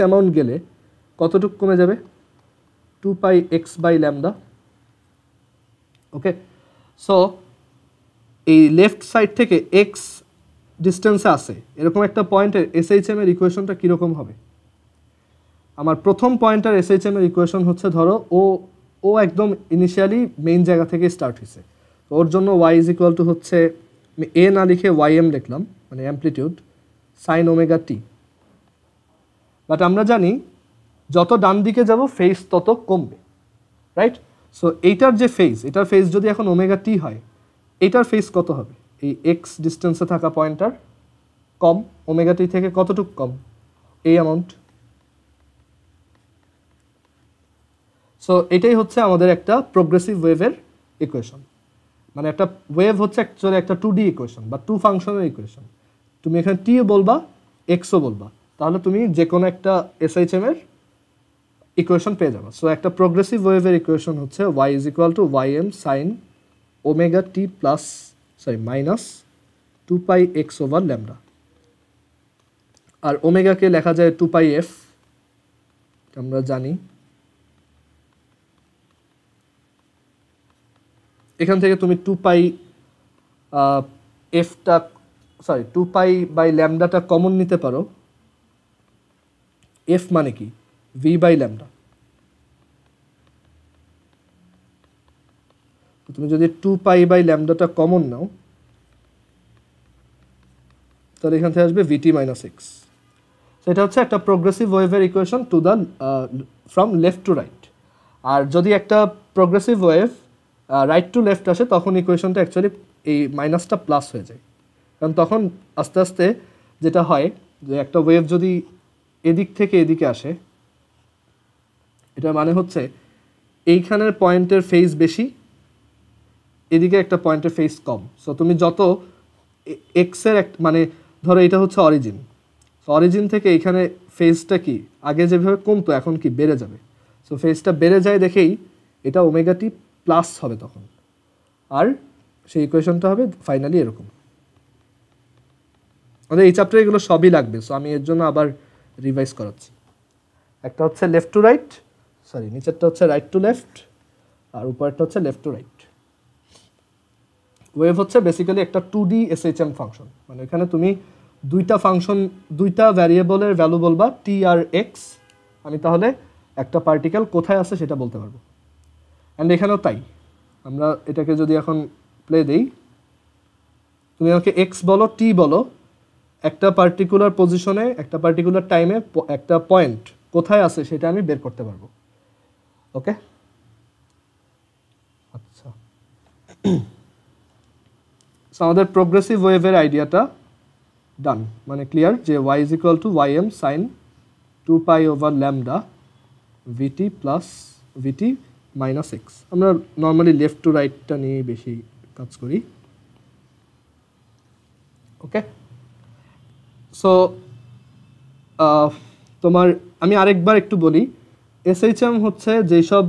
অ্যামাউন্ট গেলে কতটুকু কমে যাবে? 2πx/λ। ওকে, সো এই লেফট সাইড থেকে এক্স ডিস্টেন্সে আসে এরকম একটা পয়েন্টের এসএইচএম এর ইকুয়েশনটা কীরকম হবে? আমার প্রথম পয়েন্টের এসএইচএম এর ইকুয়েশন হচ্ছে, ধরো ও একদম ইনিশিয়ালি মেইন জায়গা থেকে স্টার্ট হয়েছে, ওর জন্য y = হচ্ছে, আমি এ না লিখে ym লিখলাম, মানে অ্যামপ্লিটিউড sin ω t। বাট আমরা জানি যত ডান দিকে যাব ফেজ তত কমবে, রাইট? সো এইটার যে ফেজ, এটার ফেজ যদি এখন ω t হয়, এইটার ফেজ কত হবে? এই এক্স ডিস্টেন্সে থাকা পয়েন্টটার কম, ω t থেকে কতটুকু কম? এই অ্যামাউন্ট। সো এটাই হচ্ছে আমাদের একটা প্রোগ্রেসিভ ওয়েভের ইকুয়েশন। মানে একটা ওয়েভ হচ্ছে অ্যাকচুয়ালি একটা 2D ইকুয়েশন বা 2 ফাংশনের ইকুয়েশন। তুমি এখানে টি বলবা, এক্সও বলবা, তাহলে তুমি যে কোনো একটা এসএইচএম এর ইকুয়েশন পেয়ে যাবে। সো একটা প্রোগ্রেসিভ ওয়েভের ইকুয়েশন হচ্ছে y = ym sin ω t minus 2πx/λ। আর ওমেগাকে লেখা যায় 2πf, আমরা জানি। এখান থেকে তুমি 2π/λটা কমন নিতে পারো। f মানে কি? v/λ। তুমি যদি 2π/λটা কমন নাও, তাহলে এখান থেকে আসবে vt - x। সেটা হচ্ছে একটা প্রোগ্রেসিভ ওয়েভের equation to the from left to right. আর যদি একটা progressive wave right to left আসে, তখন ইকুয়েশনটা অ্যাকচুয়ালি এই মাইনাসটা প্লাস হয়ে যায়। কারণ তখন আস্তে আস্তে যেটা হয়, যে একটা ওয়েভ যদি এদিক থেকে এদিকে আসে, এটা মানে হচ্ছে এইখানের পয়েন্টের ফেজ বেশি, এদিকে একটা পয়েন্টের ফেজ কম। সো তুমি যত এক্সের মানে ধরো এটা হচ্ছে অরিজিন, সো অরিজিন থেকে এখানে ফেজটা কি আগে যেভাবে কমতো এখন কি বেড়ে যাবে। সো ফেজটা বেড়ে যায় দেখেই এটা ω t প্লাস হবে তখন, আর সেই ইকুয়েশনটা হবে ফাইনালি এরকম। আমাদের এই চ্যাপ্টারে এগুলো সবই লাগবে, সো আমি এর জন্য আবার রিভাইজ করাচ্ছি। একটা হচ্ছে লেফট টু রাইট, নিচেরটা হচ্ছে রাইট টু লেফট, আর উপরেরটা হচ্ছে লেফট টু রাইট। ওয়েভ হচ্ছে বেসিক্যালি একটা 2D এসএইচএম ফাংশন, মানে এখানে তুমি দুইটা ভ্যারিয়েবলের ভ্যালু বলবা টি আর এক্স, আমি তাহলে একটা পার্টিকেল কোথায় আছে সেটা বলতে পারবো। অ্যান্ড এখানেও তাই। আমরা এটাকে যদি এখন প্লে দেই, তুমি আমাকে এক্স বলো, টি বলো, একটা পার্টিকুলার পজিশনে একটা পার্টিকুলার টাইমে একটা পয়েন্ট কোথায় আছে সেটা আমি বের করতে পারবো। ওকে, আচ্ছা। সো আমাদের প্রোগ্রেসিভ ওয়েভের আইডিয়াটা ডান, মানে ক্লিয়ার যে y = ym sin 2π/λ vt + vt - x। আমরা নর্মালি লেফট টু রাইটটা নিয়ে বেশি কাজ করি। ওকে, সো তোমার আমি আরেকবার একটু বলি, এসএইচএম হচ্ছে যেসব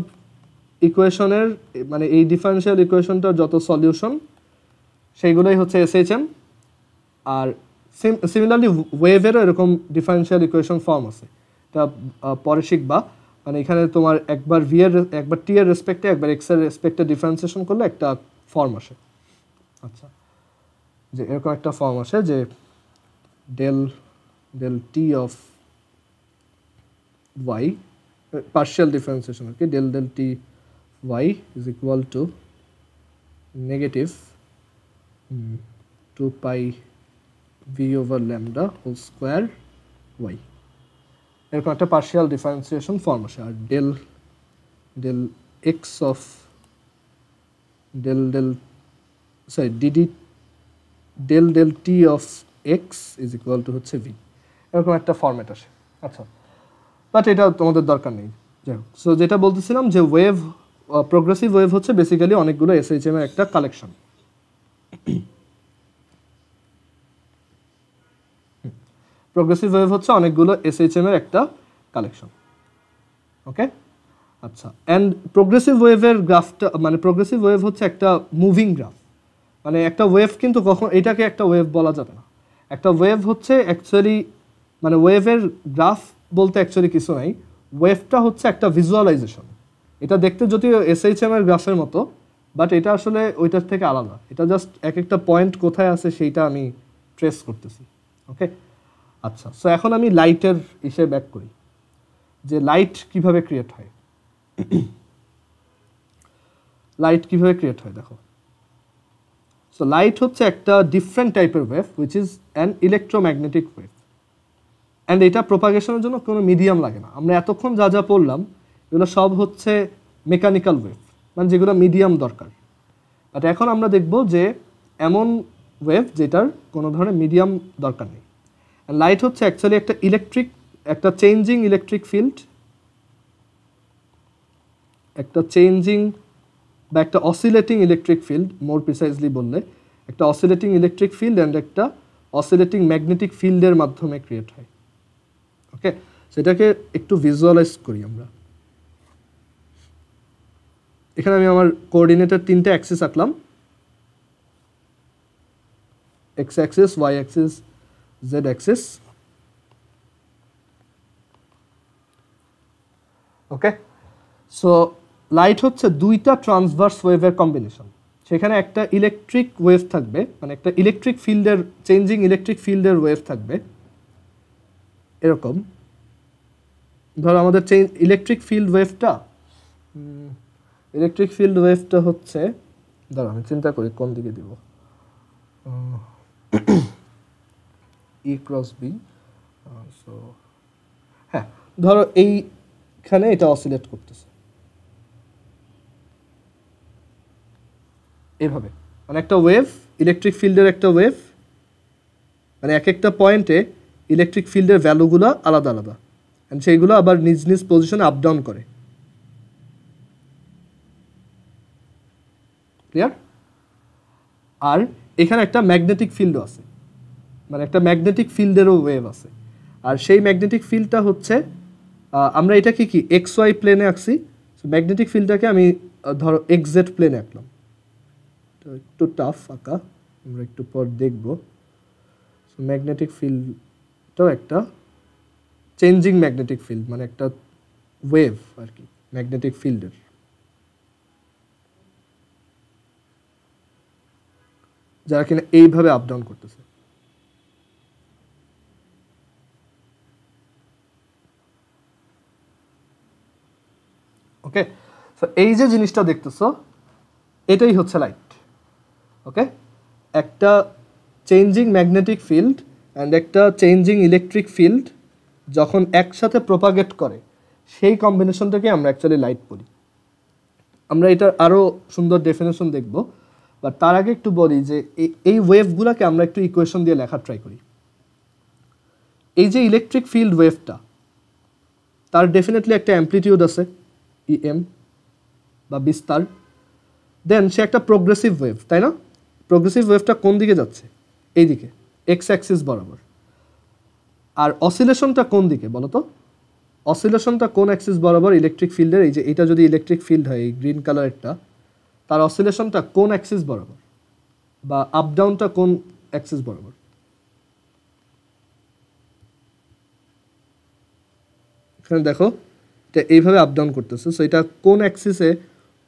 ইকুয়েশনের, মানে এই ডিফারেনশিয়াল ইকুয়েশনটার যত সলিউশন সেইগুলোই হচ্ছে এসএইচএম। আর সিমিলারলি ওয়েভেরও এরকম ডিফারেনশিয়াল ইকুয়েশন ফর্ম আছে, এটা পরে শিখবা। মানে এখানে তোমার একবার টি এর রেসপেক্টে একবার এক্স এর রেসপেক্টে ডিফারেন্সিয়েশন করলে একটা ফর্ম আসে। আচ্ছা, যে এরকম একটা ফর্ম আসে যে del T of y, partial differentiation, okay, del del t y is equal to negative 2 pi v over lambda whole square y, এরকম একটা partial differentiation ফর্ম আসে। আর del x of del del t of x is equal to হচ্ছে v, এরকম একটা format আসে। আচ্ছা, but এটা তোমাদের দরকার নেই। যাই হোক, সো যেটা বলতেছিলাম যে ওয়েভ, প্রোগ্রেসিভ ওয়েভ হচ্ছে বেসিক্যালি অনেকগুলো এসএইচএম এর একটা কালেকশন। প্রোগ্রেসিভ ওয়েভ হচ্ছে অনেকগুলো এসএইচএম এর একটা কালেকশন, ওকে। আচ্ছা, অ্যান্ড প্রোগ্রেসিভ ওয়েভের গ্রাফটা, মানে প্রোগ্রেসিভ ওয়েভ হচ্ছে একটা মুভিং গ্রাফ, মানে একটা ওয়েভ কিন্তু কখন এটাকে একটা ওয়েভ বলা যাবে না। একটা ওয়েভ হচ্ছে অ্যাকচুয়ালি, মানে ওয়েভের গ্রাফ বলতে অ্যাকচুয়ালি কিছু নাই, ওয়েভটা হচ্ছে একটা ভিজুয়ালাইজেশন। এটা দেখতে যদিও এসএইচএম এর গ্রাফের মতো, বাট এটা আসলে ওইটার থেকে আলাদা। এটা জাস্ট এক একটা পয়েন্ট কোথায় আছে সেইটা আমি ট্রেস করতেছি, ওকে। আচ্ছা, সো এখন আমি লাইটের ইসে ব্যাক করি যে লাইট কিভাবে ক্রিয়েট হয়। লাইট কিভাবে ক্রিয়েট হয় দেখো। সো লাইট হচ্ছে একটা ডিফারেন্ট টাইপের wave which is an electromagnetic wave, and এটা প্রোপাগেশনের জন্য কোনো মিডিয়াম লাগে না। আমরা এতক্ষণ যা যা পড়লাম এগুলো সব হচ্ছে মেকানিক্যাল ওয়েভ, মানে যেগুলো মিডিয়াম দরকার। বাট এখন আমরা দেখব যে এমন ওয়েভ যেটার কোনো ধরনের মিডিয়াম দরকার নেই। লাইট হচ্ছে অ্যাকচুয়ালি একটা ইলেকট্রিক, একটা চেঞ্জিং ইলেকট্রিক ফিল্ড, একটা চেঞ্জিং বা একটা অসিলেটিং ইলেকট্রিক ফিল্ড, মোর প্রিসাইজলি বললে একটা অসিলেটিং ইলেকট্রিক ফিল্ড অ্যান্ড একটা অসিলেটিং ম্যাগনেটিক ফিল্ডের মাধ্যমে ক্রিয়েট হয়, ওকে। সেটাকে একটু ভিজুয়ালাইজ করি আমরা। এখানে আমি আমার কোঅর্ডিনেটর 3টে অ্যাক্সিস আঁকলাম, x axis, y axis, z axis, okay. So light হচ্ছে দুইটা ট্রান্সভার্স ওয়েভের কম্বিনেশন। সেখানে একটা ইলেকট্রিক ওয়েভ থাকবে, মানে একটা ইলেকট্রিক ফিল্ডের, চেঞ্জিং ইলেকট্রিক ফিল্ডের ওয়েভ থাকবে এরকম। ধরো আমাদের ইলেকট্রিক ফিল্ড ওয়েভটা হচ্ছে, ধরো আমি চিন্তা করি কোন দিকে দিব, ই ক্রস বি। সো হ্যাঁ, ধরো এইখানে এটা অসিলেট করতেছে এভাবে, মানে একটা ওয়েভ, ইলেকট্রিক ফিল্ডের একটা ওয়েভ, মানে এক একটা পয়েন্টে ইলেকট্রিক ফিল্ডের ভ্যালুগুলো আলাদা আলাদা, অ্যান্ড সেইগুলো আবার নিজ নিজ পজিশনে আপ ডাউন করে। ক্লিয়ার? আর এখানে একটা ম্যাগনেটিক ফিল্ডও আছে, মানে একটা ম্যাগনেটিক ফিল্ডেরও ওয়েভ আছে। আর সেই ম্যাগনেটিক ফিল্ডটা হচ্ছে, আমরা এটাকে কি এক্স ওয়াই প্লেনে আঁকছি, ম্যাগনেটিক ফিল্ডটাকে আমি ধরো এক্স জেড প্লেনে আঁকলাম। একটু টাফ আঁকা, আমরা একটু পর দেখব। ম্যাগনেটিক ফিল্ডটাও একটা চেঞ্জিং ম্যাগনেটিক ফিল্ড, মানে একটা ওয়েভ আর কি ম্যাগনেটিক ফিল্ডের, যারা কিনা এইভাবে আপ ডাউন করতেছে। ওকে, সো এই যে জিনিসটা দেখতেছো এটাই হচ্ছে লাইট, ওকে। একটা চেঞ্জিং ম্যাগনেটিক ফিল্ড অ্যান্ড একটা চেঞ্জিং ইলেকট্রিক ফিল্ড যখন একসাথে প্রপাগেট করে সেই কম্বিনেশনটাকে আমরা অ্যাকচুয়ালি লাইট বলি। আমরা এটার আরও সুন্দর ডেফিনেশন দেখব, বাট তার আগে একটু বলি যে এই ওয়েভগুলোকে আমরা একটু ইকুয়েশন দিয়ে লেখার ট্রাই করি। এই যে ইলেকট্রিক ফিল্ড ওয়েভটা, তার ডেফিনেটলি একটা অ্যাম্প্লিটিউড আছে ইএম বা বিস্তার, দেন সে একটা প্রোগ্রেসিভ ওয়েভ, তাই না? প্রোগ্রেসিভ ওয়েভটা কোন দিকে যাচ্ছে? এই দিকে, এক্স অ্যাক্সিস বরাবর। আর অসিলেশনটা কোন দিকে বলো তো? অসিলেশনটা কোন অ্যাক্সিস বরাবর ইলেকট্রিক ফিল্ডের? এই যে এটা যদি ইলেকট্রিক ফিল্ড হয়, এই গ্রিন কালারেরটা, তার অসিলেশনটা কোন অ্যাক্সিস বরাবর, বা আপ ডাউনটা কোন অ্যাক্সিস বরাবর? এখানে দেখো এটা এইভাবে আপ ডাউন করতেছে, সো এটা কোন অ্যাক্সিসে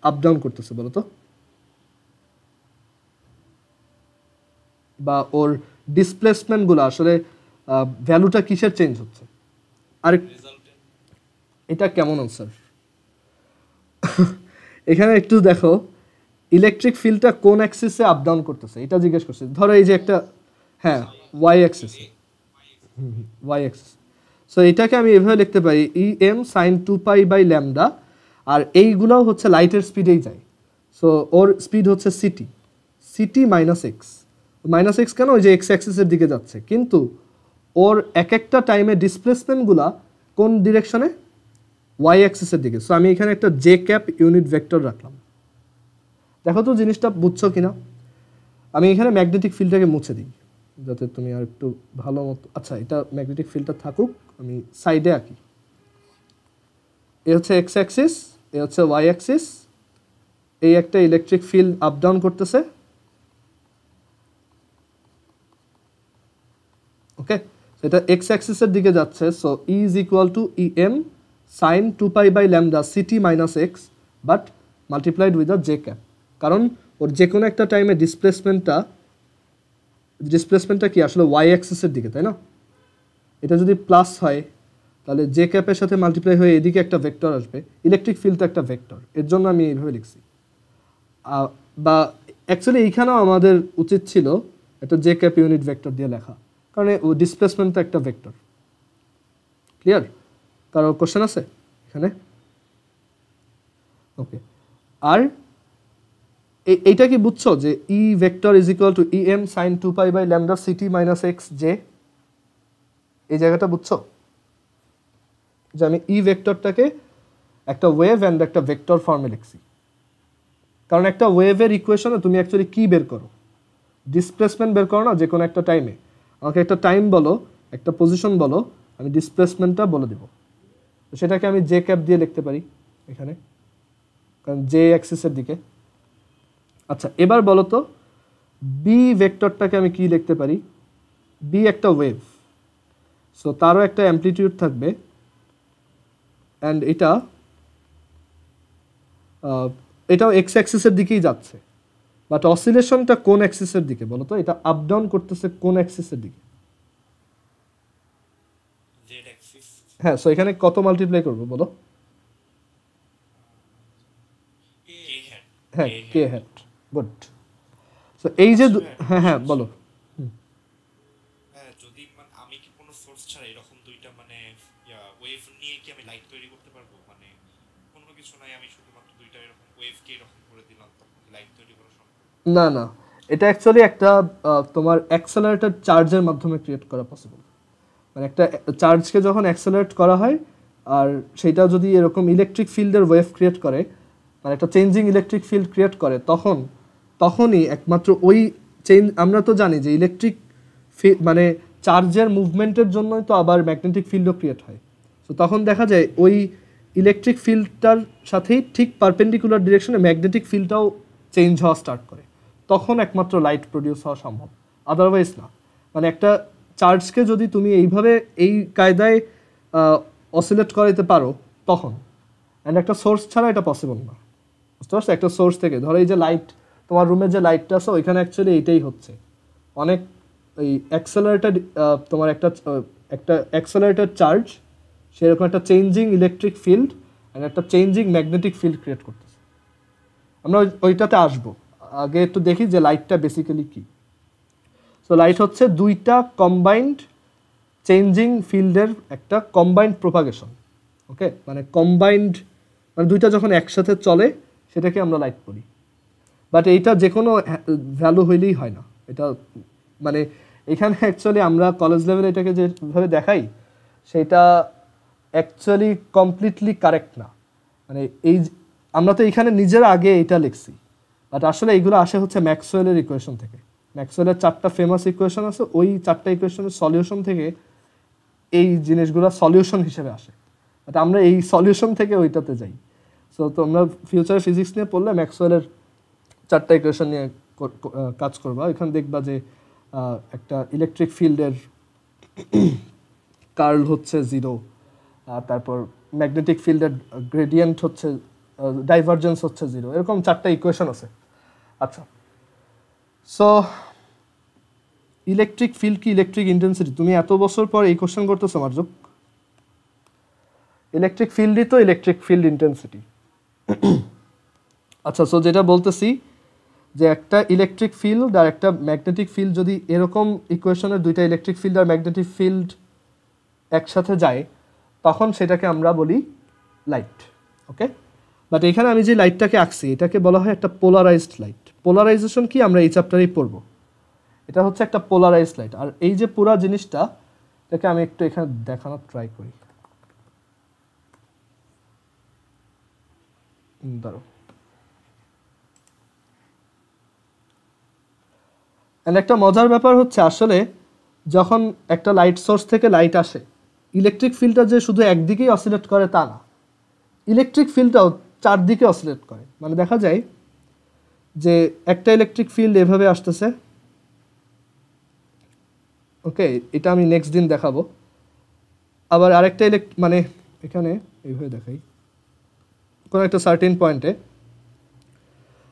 আপ ডাউন করতেছে বলো তো? বা ওর ডিসপ্লেসমেন্টগুলো আসলে ভ্যালুটা কিসের চেঞ্জ হচ্ছে? আর এটা কেমন আনসার? এখানে একটু দেখো ইলেকট্রিক ফিল্ডটা কোন অ্যাক্সিসে আপ ডাউন করতেছে এটা জিজ্ঞেস করছে। ধরো এই যে একটা, হ্যাঁ ওয়াই অ্যাক্সিসে, ওয়াই অ্যাক্সিস। সো এটাকে আমি এভাবে লিখতে পারি ই এম সাইন 2π/λ, আর এইগুলোও হচ্ছে লাইটের স্পিডেই যায়। সো ওর স্পিড হচ্ছে city, city minus x. Minus x কেন? ওই যে এক্স অ্যাক্সিসের দিকে যাচ্ছে, কিন্তু ওর এক একটা টাইমে ডিসপ্লেসমেন্টগুলা কোন ডিরেকশনে? ওয়াই অ্যাক্সিসের দিকে। সো আমি এখানে একটা জে ক্যাপ ইউনিট ভেক্টর রাখলাম। দেখো তো জিনিসটা বুঝছো কিনা। আমি এখানে ম্যাগনেটিক ফিল্ডটাকে মুছে দিই যাতে তুমি আর একটু ভালো মতো, আচ্ছা এটা ম্যাগনেটিক ফিল্ডটা থাকুক, আমি সাইডে আঁকি। এ হচ্ছে এক্স অ্যাক্সিস, এ হচ্ছে ওয়াই অ্যাক্সিস, এই একটা ইলেকট্রিক ফিল্ড আপ ডাউন করতেছে। ওকে, এটা এক্স অ্যাক্সিসের দিকে যাচ্ছে। So E is equal to E m sine 2π/λ ct minus x, but multiplied with a j cap. কারণ ওর যে কোনো একটা টাইমে ডিসপ্লেসমেন্টটা কি আসলে ওয়াই অ্যাক্সিসের দিকে, তাই না? এটা যদি প্লাস হয় তাহলে জে ক্যাপের সাথে মাল্টিপ্লাই হয়ে এদিকে একটা ভেক্টর আসবে। ইলেকট্রিক ফিল্ড তো একটা ভেক্টর, এর জন্য আমি এইভাবে লিখছি। বা অ্যাকচুয়ালি এইখানেও আমাদের উচিত ছিল একটা জে ক্যাপ ইউনিট ভেক্টর দিয়ে লেখা, কারণ ও ডিসপ্লেসমেন্ট তো একটা ভেক্টর। ক্লিয়ার? কারো কোশ্চেন আছে এখানে? ওকে, আর এইটা কি বুঝছো যে E vector is equal to E m sine 2π/λ ct minus x j? এই জায়গাটা বুঝছো যে আমি ই ভেক্টরটাকে একটা ওয়েভ অ্যান্ড একটা ভেক্টর ফর্মে লিখছি। কারণ একটা ওয়েভের ইকুয়েশনে তুমি অ্যাকচুয়ালি কি বের করো? ডিসপ্লেসমেন্ট বের করো না যে কোনো একটা টাইমে। আমাকে একটা টাইম বলো, একটা পজিশন বলো, আমি ডিসপ্লেসমেন্টটা বলে দিব। সেটাকে আমি জে ক্যাপ দিয়ে লিখতে পারি এখানে, কারণ জে অ্যাক্সিসের দিকে। আচ্ছা এবার বলো তো বি ভেক্টরটাকে আমি কি লিখতে পারি? বি একটা ওয়েভ, সো তারও একটা অ্যামপ্লিটিউড থাকবে, অ্যান্ড এটাও এক্স অ্যাক্সিসের দিকেই যাচ্ছে। বাট অসিলেশনটা কোন অ্যাক্সিসের দিকে বলো তো? এটা আপ ডাউন করতেছে কোন অ্যাক্সিসের দিকে? হ্যাঁ, সো এখানে কত মাল্টিপ্লাই করবো বলো? হ্যাঁ কে হ্যাট। গুড। সো এই যে হ্যাঁ হ্যাঁ বলো। যদি আমি কি কোনো সোর্স ছাড়া এরকম দুইটা ওয়েভ নিয়ে কি আমি লাইট তৈরি করতে পারবো? কোনো কিছু নাই, আমি শুধুমাত্র দুইটা এরকম ওয়েভকে এরকম করে দিলাম, তখন লাইট তৈরি করা সম্ভব? না না, এটা অ্যাকচুয়ালি একটা তোমার অ্যাক্সেলারেটেড চার্জের মাধ্যমে ক্রিয়েট করা পসিবল। মানে একটা চার্জকে যখন অ্যাক্সেলারেট করা হয় আর সেটা যদি এরকম ইলেকট্রিক ফিল্ডের ওয়েভ ক্রিয়েট করে, মানে একটা চেঞ্জিং ইলেকট্রিক ফিল্ড ক্রিয়েট করে, তখনই একমাত্র ওই আমরা তো জানি যে ইলেকট্রিক মানে চার্জের মুভমেন্টের জন্যই তো আবার ম্যাগনেটিক ফিল্ডও ক্রিয়েট হয়। তো তখন দেখা যায় ওই ইলেকট্রিক ফিল্ডটার সাথেই ঠিক পারপেন্ডিকুলার ডিরেকশনে ম্যাগনেটিক ফিল্ডটাও চেঞ্জ হওয়া স্টার্ট করে, তখন একমাত্র লাইট প্রডিউস হওয়া সম্ভব, আদারওয়াইজ না। মানে একটা চার্জকে যদি তুমি এইভাবে এই কায়দায় অসিলেট করাইতে পারো তখন, অ্যান্ড একটা সোর্স ছাড়া এটা পসিবল না। বুঝতে পারছো? একটা সোর্স থেকে ধরো এই যে লাইট, তোমার রুমের যে লাইটটা আছে ওইখানে অ্যাকচুয়ালি এইটাই হচ্ছে। অনেক এই অ্যাক্সেলারেটেড তোমার একটা অ্যাক্সেলারেটেড চার্জ সেরকম একটা চেঞ্জিং ইলেকট্রিক ফিল্ড অ্যান্ড একটা চেঞ্জিং ম্যাগনেটিক ফিল্ড ক্রিয়েট করতেছে। আমরা ওইটাতে আসবো, আগে একটু দেখি যে লাইটটা বেসিক্যালি কি। সো লাইট হচ্ছে দুইটা কম্বাইন্ড চেঞ্জিং ফিল্ডের একটা কম্বাইন্ড প্রোপাগেশন। ওকে, মানে কম্বাইন্ড মানে দুইটা যখন একসাথে চলে সেটাকে আমরা লাইট বলি। বাট এইটা যে কোনো ভ্যালু হইলেই হয় না। এটা মানে এখানে অ্যাকচুয়ালি আমরা কলেজ লেভেলে এটাকে যেভাবে দেখাই সেটা অ্যাকচুয়ালি কমপ্লিটলি কারেক্ট না। মানে এই আমরা তো এখানে নিজেরা আগে এটা লিখছি, বাট আসলে এইগুলো আসে হচ্ছে ম্যাক্সওয়েলের ইকুয়েশন থেকে। ম্যাক্সওয়েলের 4টা ফেমাস ইকুয়েশন আছে, ওই 4টা ইকুয়েশনের সলিউশন থেকে এই জিনিসগুলো সলিউশন হিসেবে আসে। বাট আমরা এই সলিউশন থেকে ওইটাতে যাই। সো তোমরা ফিউচারে ফিজিক্স নিয়ে পড়লে ম্যাক্সওয়েলের 4টা ইকুয়েশন নিয়ে কাজ করবা, ওইখানে দেখবা যে একটা ইলেকট্রিক ফিল্ডের কার্ল হচ্ছে 0, তারপর ম্যাগনেটিক ফিল্ডের গ্রেডিয়েন্ট হচ্ছে ডাইভারজেন্স হচ্ছে 0, এরকম 4টা ইকুয়েশন আছে। আচ্ছা, সো ইলেকট্রিক ফিল্ড কি ইলেকট্রিক ইন্টেন্সিটি? তুমি এত বছর পর এই কোশ্চেন করতেছো মার্জুক? ইলেকট্রিক ফিল্ডই তো ইলেকট্রিক ফিল্ড ইন্টেন্সিটি। আচ্ছা, সো যেটা বলতেছি যে একটা ইলেকট্রিক ফিল্ড আর একটা ম্যাগনেটিক ফিল্ড যদি এরকম ইকুয়েশনের দুইটা ইলেকট্রিক ফিল্ড আর ম্যাগনেটিক ফিল্ড একসাথে যায় তখন সেটাকে আমরা বলি লাইট। ওকে, বাট এখানে আমি যে লাইটটাকে আঁকছি এটাকে বলা হয় একটা পোলারাইজড লাইট। পোলারাইজেশন কি আমরা এই চ্যাপ্টারেই পড়বো। এটা হচ্ছে একটা পোলারাইজড লাইট। আর এই যে পুরা জিনিসটা এটাকে আমি একটু এখানে দেখানোর ট্রাই করি। ধরো একটা মজার ব্যাপার হচ্ছে আসলে যখন একটা লাইট সোর্স থেকে লাইট আসে ইলেকট্রিক ফিল্ডটা যে শুধু একদিকেই অসিলেট করে তা না, ইলেকট্রিক ফিল্ডটাও চারদিকে অসিলেট করে। মানে দেখা যায় যে একটা ইলেকট্রিক ফিল্ড এভাবে আসতেছে, ওকে, এটা আমি নেক্সট দিন দেখাবো। আবার আরেকটা মানে এখানে এইভাবে দেখাই, কোনো একটা সার্টেন পয়েন্টে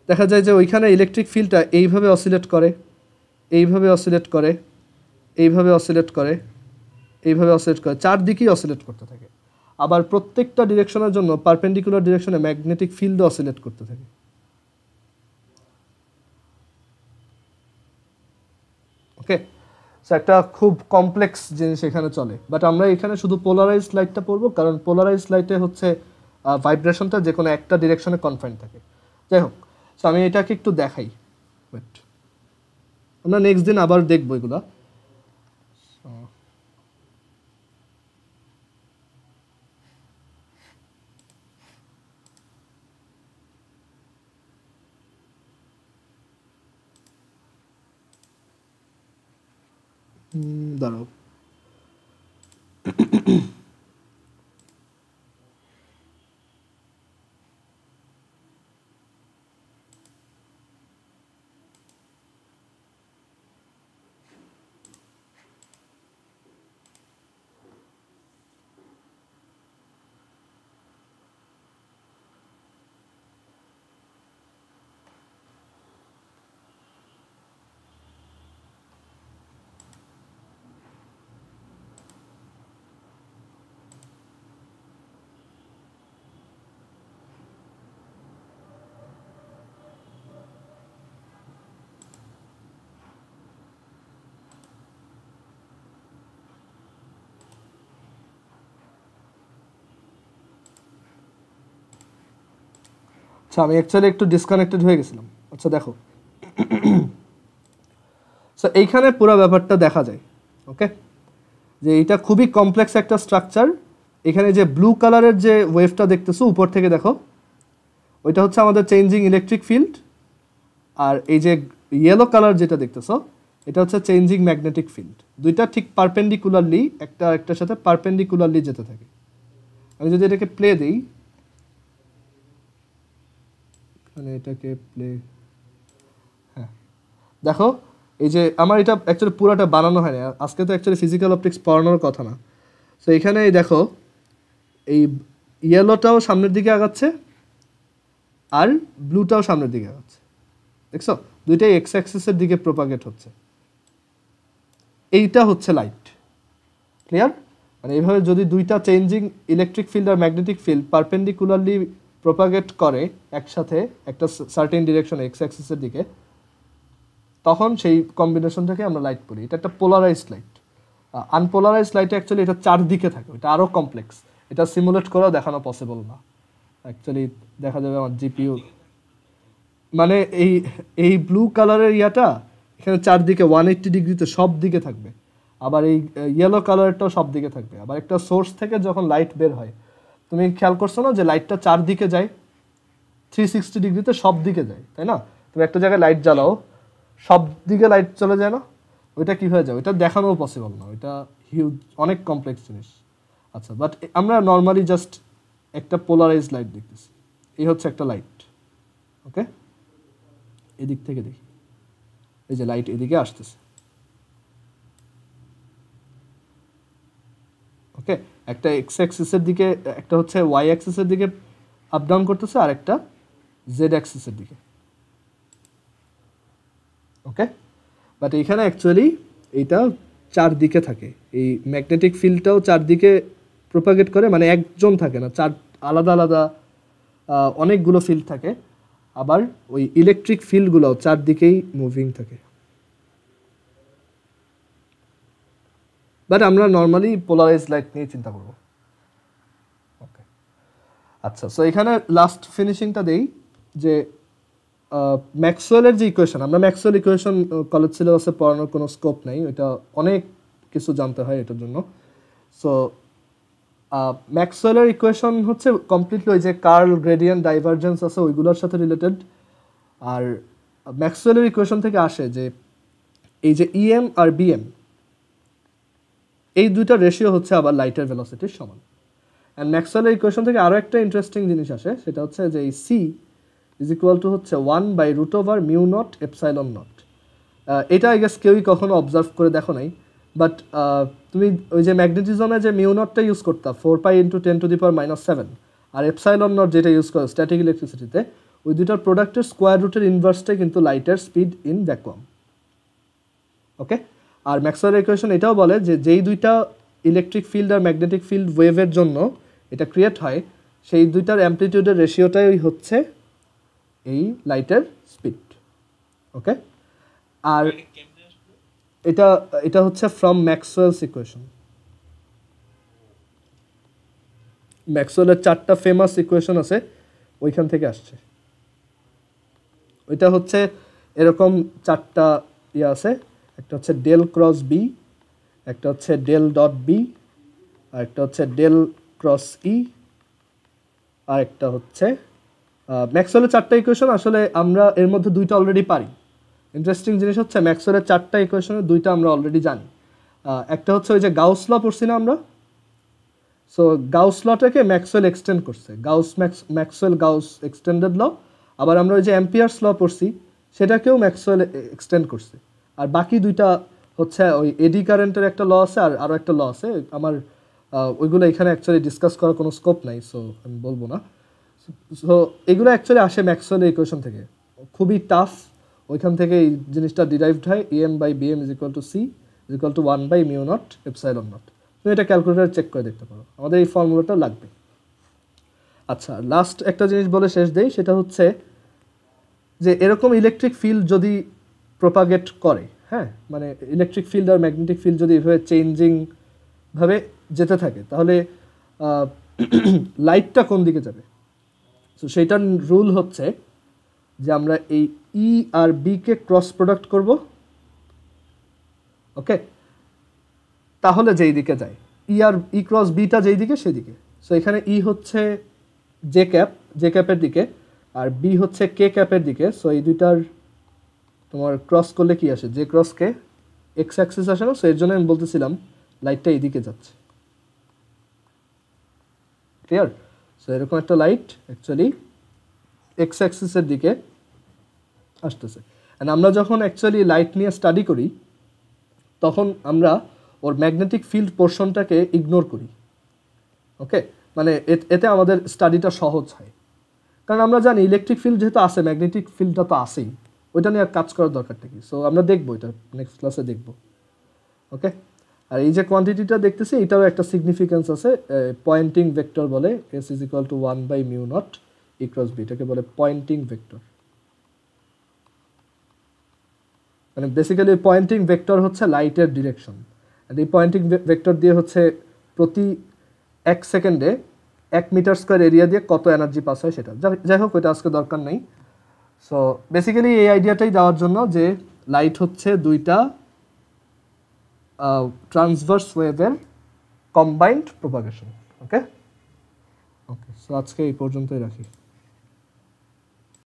দেখা যায় যে ওইখানে ইলেকট্রিক ফিল্ডটা এইভাবে অসিলেট করে, এইভাবে অসিলেট করে, এইভাবে অসিলেট করে, এইভাবে অসিলেট করে, চারদিকেই অসিলেট করতে থাকে। আবার প্রত্যেকটা ডিরেকশনের জন্য পারপেন্ডিকুলার ডিরেকশনে ম্যাগনেটিক ফিল্ডও অসিলেট করতে থাকে। ওকে, সো একটা খুব কমপ্লেক্স জিনিস এখানে চলে, বাট আমরা এখানে শুধু পোলারাইজড লাইটটা পড়বো, কারণ পোলারাইজড লাইটে হচ্ছে ভাইব্রেশনটা যে কোনো একটা ডিরেকশনে কনফাইন্ড থাকে। যাই হোক, সো আমি এটাকে একটু দেখাই, বাট আমরা নেক্সট দিন আবার দেখবো এগুলা। দাঁড়াও, আচ্ছা আমি অ্যাকচুয়ালি একটু ডিসকানেক্টেড হয়ে গেছিলাম। আচ্ছা দেখো, সো এইখানে পুরো ব্যাপারটা দেখা যায়। ওকে, যে এটা খুবই কমপ্লেক্স একটা স্ট্রাকচার। এখানে যে ব্লু কালারের যে ওয়েভটা দেখতেছো উপর থেকে দেখো, ওইটা হচ্ছে আমাদের চেঞ্জিং ইলেকট্রিক ফিল্ড। আর এই যে ইয়েলো কালার যেটা দেখতেছো এটা হচ্ছে চেঞ্জিং ম্যাগনেটিক ফিল্ড। দুইটা ঠিক পারপেন্ডিকুলারলি একটা আরেকটার সাথে পারপেন্ডিকুলারলি যেতে থাকে। আমি যদি এটাকে প্লে দিই, মানে এটাকে প্লে, হ্যাঁ দেখো এই যে আমার এটা অ্যাকচুয়ালি পুরোটা বানানো হয় না, আজকে তো অ্যাকচুয়ালি ফিজিক্যাল অপটিক্স পড়ানোর কথা না। তো এখানে দেখো এই ইয়েলোটাও সামনের দিকে আগাচ্ছে আর ব্লুটাও সামনের দিকে আগাচ্ছে, দেখছো দুইটাই এক্স অ্যাক্সিসের দিকে প্রোপাগেট হচ্ছে। এইটা হচ্ছে লাইট। ক্লিয়ার? মানে এইভাবে যদি দুইটা চেঞ্জিং ইলেকট্রিক ফিল্ড আর ম্যাগনেটিক ফিল্ড পারপেন্ডিকুলারলি প্রোপাগেট করে একসাথে একটা সার্টেন ডিরেকশনে এক্স অ্যাক্সিসের দিকে, তখন সেই কম্বিনেশনটাকে আমরা লাইট বলি। এটা একটা পোলারাইজড লাইট। আনপোলারাইজড লাইটে অ্যাকচুয়ালি এটা চারদিকে থাকে, এটা আরও কমপ্লেক্স। এটা সিমুলেট করেও দেখানো পসিবল না। অ্যাকচুয়ালি দেখা যাবে আমার জিপিইউ, মানে এই ব্লু কালারের ইয়াটা এখানে চারদিকে 180 ডিগ্রিতে সব দিকে থাকবে। আবার এই ইয়েলো কালারটাও সব দিকে থাকবে। আবার একটা সোর্স থেকে যখন লাইট বের হয়, তুমি খেয়াল করছো না যে লাইটটা চারদিকে যায়, 360 ডিগ্রিতে সব দিকে যায়, তাই না? তুমি একটা জায়গায় লাইট জ্বালাও, সব দিকে লাইট চলে যায় না? ওইটা কী হয়ে যায়? ওইটা দেখানোও পসিবল না, ওইটা হিউজ, অনেক কমপ্লেক্স জিনিস। আচ্ছা, বাট আমরা নর্মালি জাস্ট একটা পোলারাইজড লাইট দেখতেছি। এই হচ্ছে একটা লাইট। ওকে, এদিক থেকে দেখি, এই যে লাইট এদিকে আসতেছে। ওকে, একটা এক্স অ্যাক্সিসের দিকে, একটা হচ্ছে ওয়াই অ্যাক্সিসের দিকে আপ ডাউন করতেছে, আর একটা জেড অ্যাক্সিসের দিকে। ওকে, বাট এইখানে অ্যাকচুয়ালি এইটা চারদিকে থাকে, এই ম্যাগনেটিক ফিল্ডটাও চারদিকে প্রোপাগেট করে, মানে একজন থাকে না, চার আলাদা আলাদা অনেকগুলো ফিল্ড থাকে, আবার ওই ইলেকট্রিক ফিল্ডগুলোও চারদিকেই মুভিং থাকে। বাট আমরা নর্মালি পোলারাইজ লাইট নিয়ে চিন্তা করব। ওকে, আচ্ছা, সো এখানে লাস্ট ফিনিশিংটা দেই যে ম্যাক্সওয়েলের যে ইকুয়েশন, আমরা ম্যাক্সওয়েল ইকুয়েশন কলেজ সিলেবাসে পড়ানোর কোনো স্কোপ নেই, এটা অনেক কিছু জানতে হয় এটার জন্য। সো ম্যাক্সওয়েলের ইকুয়েশন হচ্ছে কমপ্লিটলি ওই যে কার্ল, গ্রেডিয়েন্ট, ডাইভারজেন্স আছে ওইগুলোর সাথে রিলেটেড। আর ম্যাক্সওয়েলের ইকুয়েশন থেকে আসে যে এই যে ইএম আর বিএম এই দুইটা রেশিও হচ্ছে আবার লাইটের ভেলোসিটির সমান। অ্যান্ড ম্যাক্সওয়েলের ইকুয়েশন থেকে আরও একটা ইন্টারেস্টিং জিনিস আসে, সেটা হচ্ছে যে এই সি ইজ ইকুয়াল টু হচ্ছে 1/√μ0 ε0। এটা আই গেস কেউই কখনো অবজার্ভ করে দেখো নাই, বাট তুমি ওই যে ম্যাগনেটিজমে যে μ0টা ইউজ করতা 4π × 10⁻⁷, আর ε0 যেটা ইউজ করো স্ট্যাটিক ইলেকট্রিসিটিতে, ওই দুইটার প্রোডাক্টের স্কোয়ার রুটের ইনভার্সটাই কিন্তু লাইটের স্পিড ইন ভ্যাকুয়াম। ওকে, আর ম্যাক্সওয়েলের ইকুয়েশন এটাও বলে যে যেই দুইটা ইলেকট্রিক ফিল্ড আর ম্যাগনেটিক ফিল্ড ওয়েভের জন্য এটা ক্রিয়েট হয়, সেই দুইটার অ্যামপ্লিটিউডের রেশিওটাই হচ্ছে এই লাইটের স্পিড। ওকে, আর এটা এটা হচ্ছে ফ্রম ম্যাক্সওয়েলস ইকুয়েশন। ম্যাক্সওয়েলের 4টা ফেমাস ইকুয়েশন আছে, ওইখান থেকে আসছে। ওইটা হচ্ছে এরকম 4টা ইয়ে আছে, একটা হচ্ছে ডেল ক্রস বি, একটা হচ্ছে ডেল ডট বি, আর একটা হচ্ছে ডেল ক্রস ই, আর একটা হচ্ছে ম্যাক্সওয়েলের 4টা ইকুয়েশন আসলে আমরা এর মধ্যে দুইটা অলরেডি পারি। ইন্টারেস্টিং জিনিস হচ্ছে ম্যাক্সওয়েলের 4টা ইকুয়েশনের দুইটা আমরা অলরেডি জানি। একটা হচ্ছে ওই যে গাউস ল পড়ছি না আমরা, সো গাউস লটাকে ম্যাক্সওয়েল এক্সটেন্ড করছে, ম্যাক্সওয়েল গাউস এক্সটেন্ডেড ল। আবার আমরা ওই যে অ্যাম্পিয়ার্স ল পড়ছি সেটাকেও ম্যাক্সওয়েল এক্সটেন্ড করছে। আর বাকি দুইটা হচ্ছে ওই এডি কারেন্টের একটা ল আছে, আর আরও একটা ল আছে, আমার ওইগুলো এখানে অ্যাকচুয়ালি ডিসকাস করার কোনো স্কোপ নাই, সো আমি বলবো না। সো এগুলো অ্যাকচুয়ালি আসে ম্যাক্সওয়েলের ইকুয়েশন থেকে, খুবই টাফ। ওইখান থেকে এই জিনিসটা ডিরাইভড হয়, EM/BM = C = 1/μ0 ε0। তুমি এটা ক্যালকুলেটার চেক করে দেখতে পারো, আমাদের এই ফর্মুলাটা লাগবে। আচ্ছা, লাস্ট একটা জিনিস বলে শেষ দেই, সেটা হচ্ছে যে এরকম ইলেকট্রিক ফিল্ড যদি প্রোপাগেট করে, হ্যাঁ, মানে ইলেকট্রিক ফিল্ড আর ম্যাগনেটিক ফিল্ড যদি এভাবে চেঞ্জিংভাবে যেতে থাকে, তাহলে লাইটটা কোন দিকে যাবে? সো সেইটার রুল হচ্ছে যে আমরা এই ই আর বিকে ক্রস প্রোডাক্ট করব। ওকে, তাহলে যেই দিকে যায় ই ক্রস বিটা যেই দিকে সেই দিকে। সো এখানে ই হচ্ছে জে ক্যাপের দিকে, আর বি হচ্ছে কে ক্যাপের দিকে। সো এই দুইটার তোমার ক্রস করলে কি আসে? জে ক্রস কে, এক্স অ্যাক্সিস আসে না? সো এর জন্য আমি বলতেছিলাম লাইটটা এইদিকে যাচ্ছে। ক্লিয়ার? সো এরকম একটা লাইট অ্যাকচুয়ালি এক্স অ্যাক্সিসের দিকে আসতেছে। অ্যান্ড আমরা যখন অ্যাকচুয়ালি লাইট নিয়ে স্টাডি করি তখন আমরা ওর ম্যাগনেটিক ফিল্ড পোর্শনটাকে ইগনোর করি। ওকে, মানে এতে আমাদের স্টাডিটা সহজ হয়, কারণ আমরা জানি ইলেকট্রিক ফিল্ড যেহেতু আছে, ম্যাগনেটিক ফিল্ডটা তো আছেই, ওইটা নিয়ে আর কাজ করার দরকারটা কি। সো আমরা দেখবো, এটা নেক্সট ক্লাসে দেখবো। ওকে, আর এই যে কোয়ান্টিটিটা দেখতেছি এটারও একটা সিগনিফিকেন্স আছে, পয়েন্টিং ভেক্টর বলে, S = 1/μ0 E × B, এটাকে বলে পয়েন্টিং ভেক্টর। মানে বেসিক্যালি পয়েন্টিং ভেক্টর হচ্ছে লাইটের ডিরেকশন। আর এই পয়েন্টিং ভেক্টর দিয়ে হচ্ছে প্রতি 1 সেকেন্ডে 1 মিটার স্কোয়ার এরিয়া দিয়ে কত এনার্জি পাস হয় সেটা। যাই হোক, ওইটা আজকে দরকার নেই। সো বেসিক্যালি এই আইডিয়াটাই দেওয়ার জন্য যে লাইট হচ্ছে দুইটা ট্রান্সভার্স ওয়েভের কম্বাইন্ড প্রপাগেশন। ওকে, সো আজকে এই পর্যন্তই রাখি।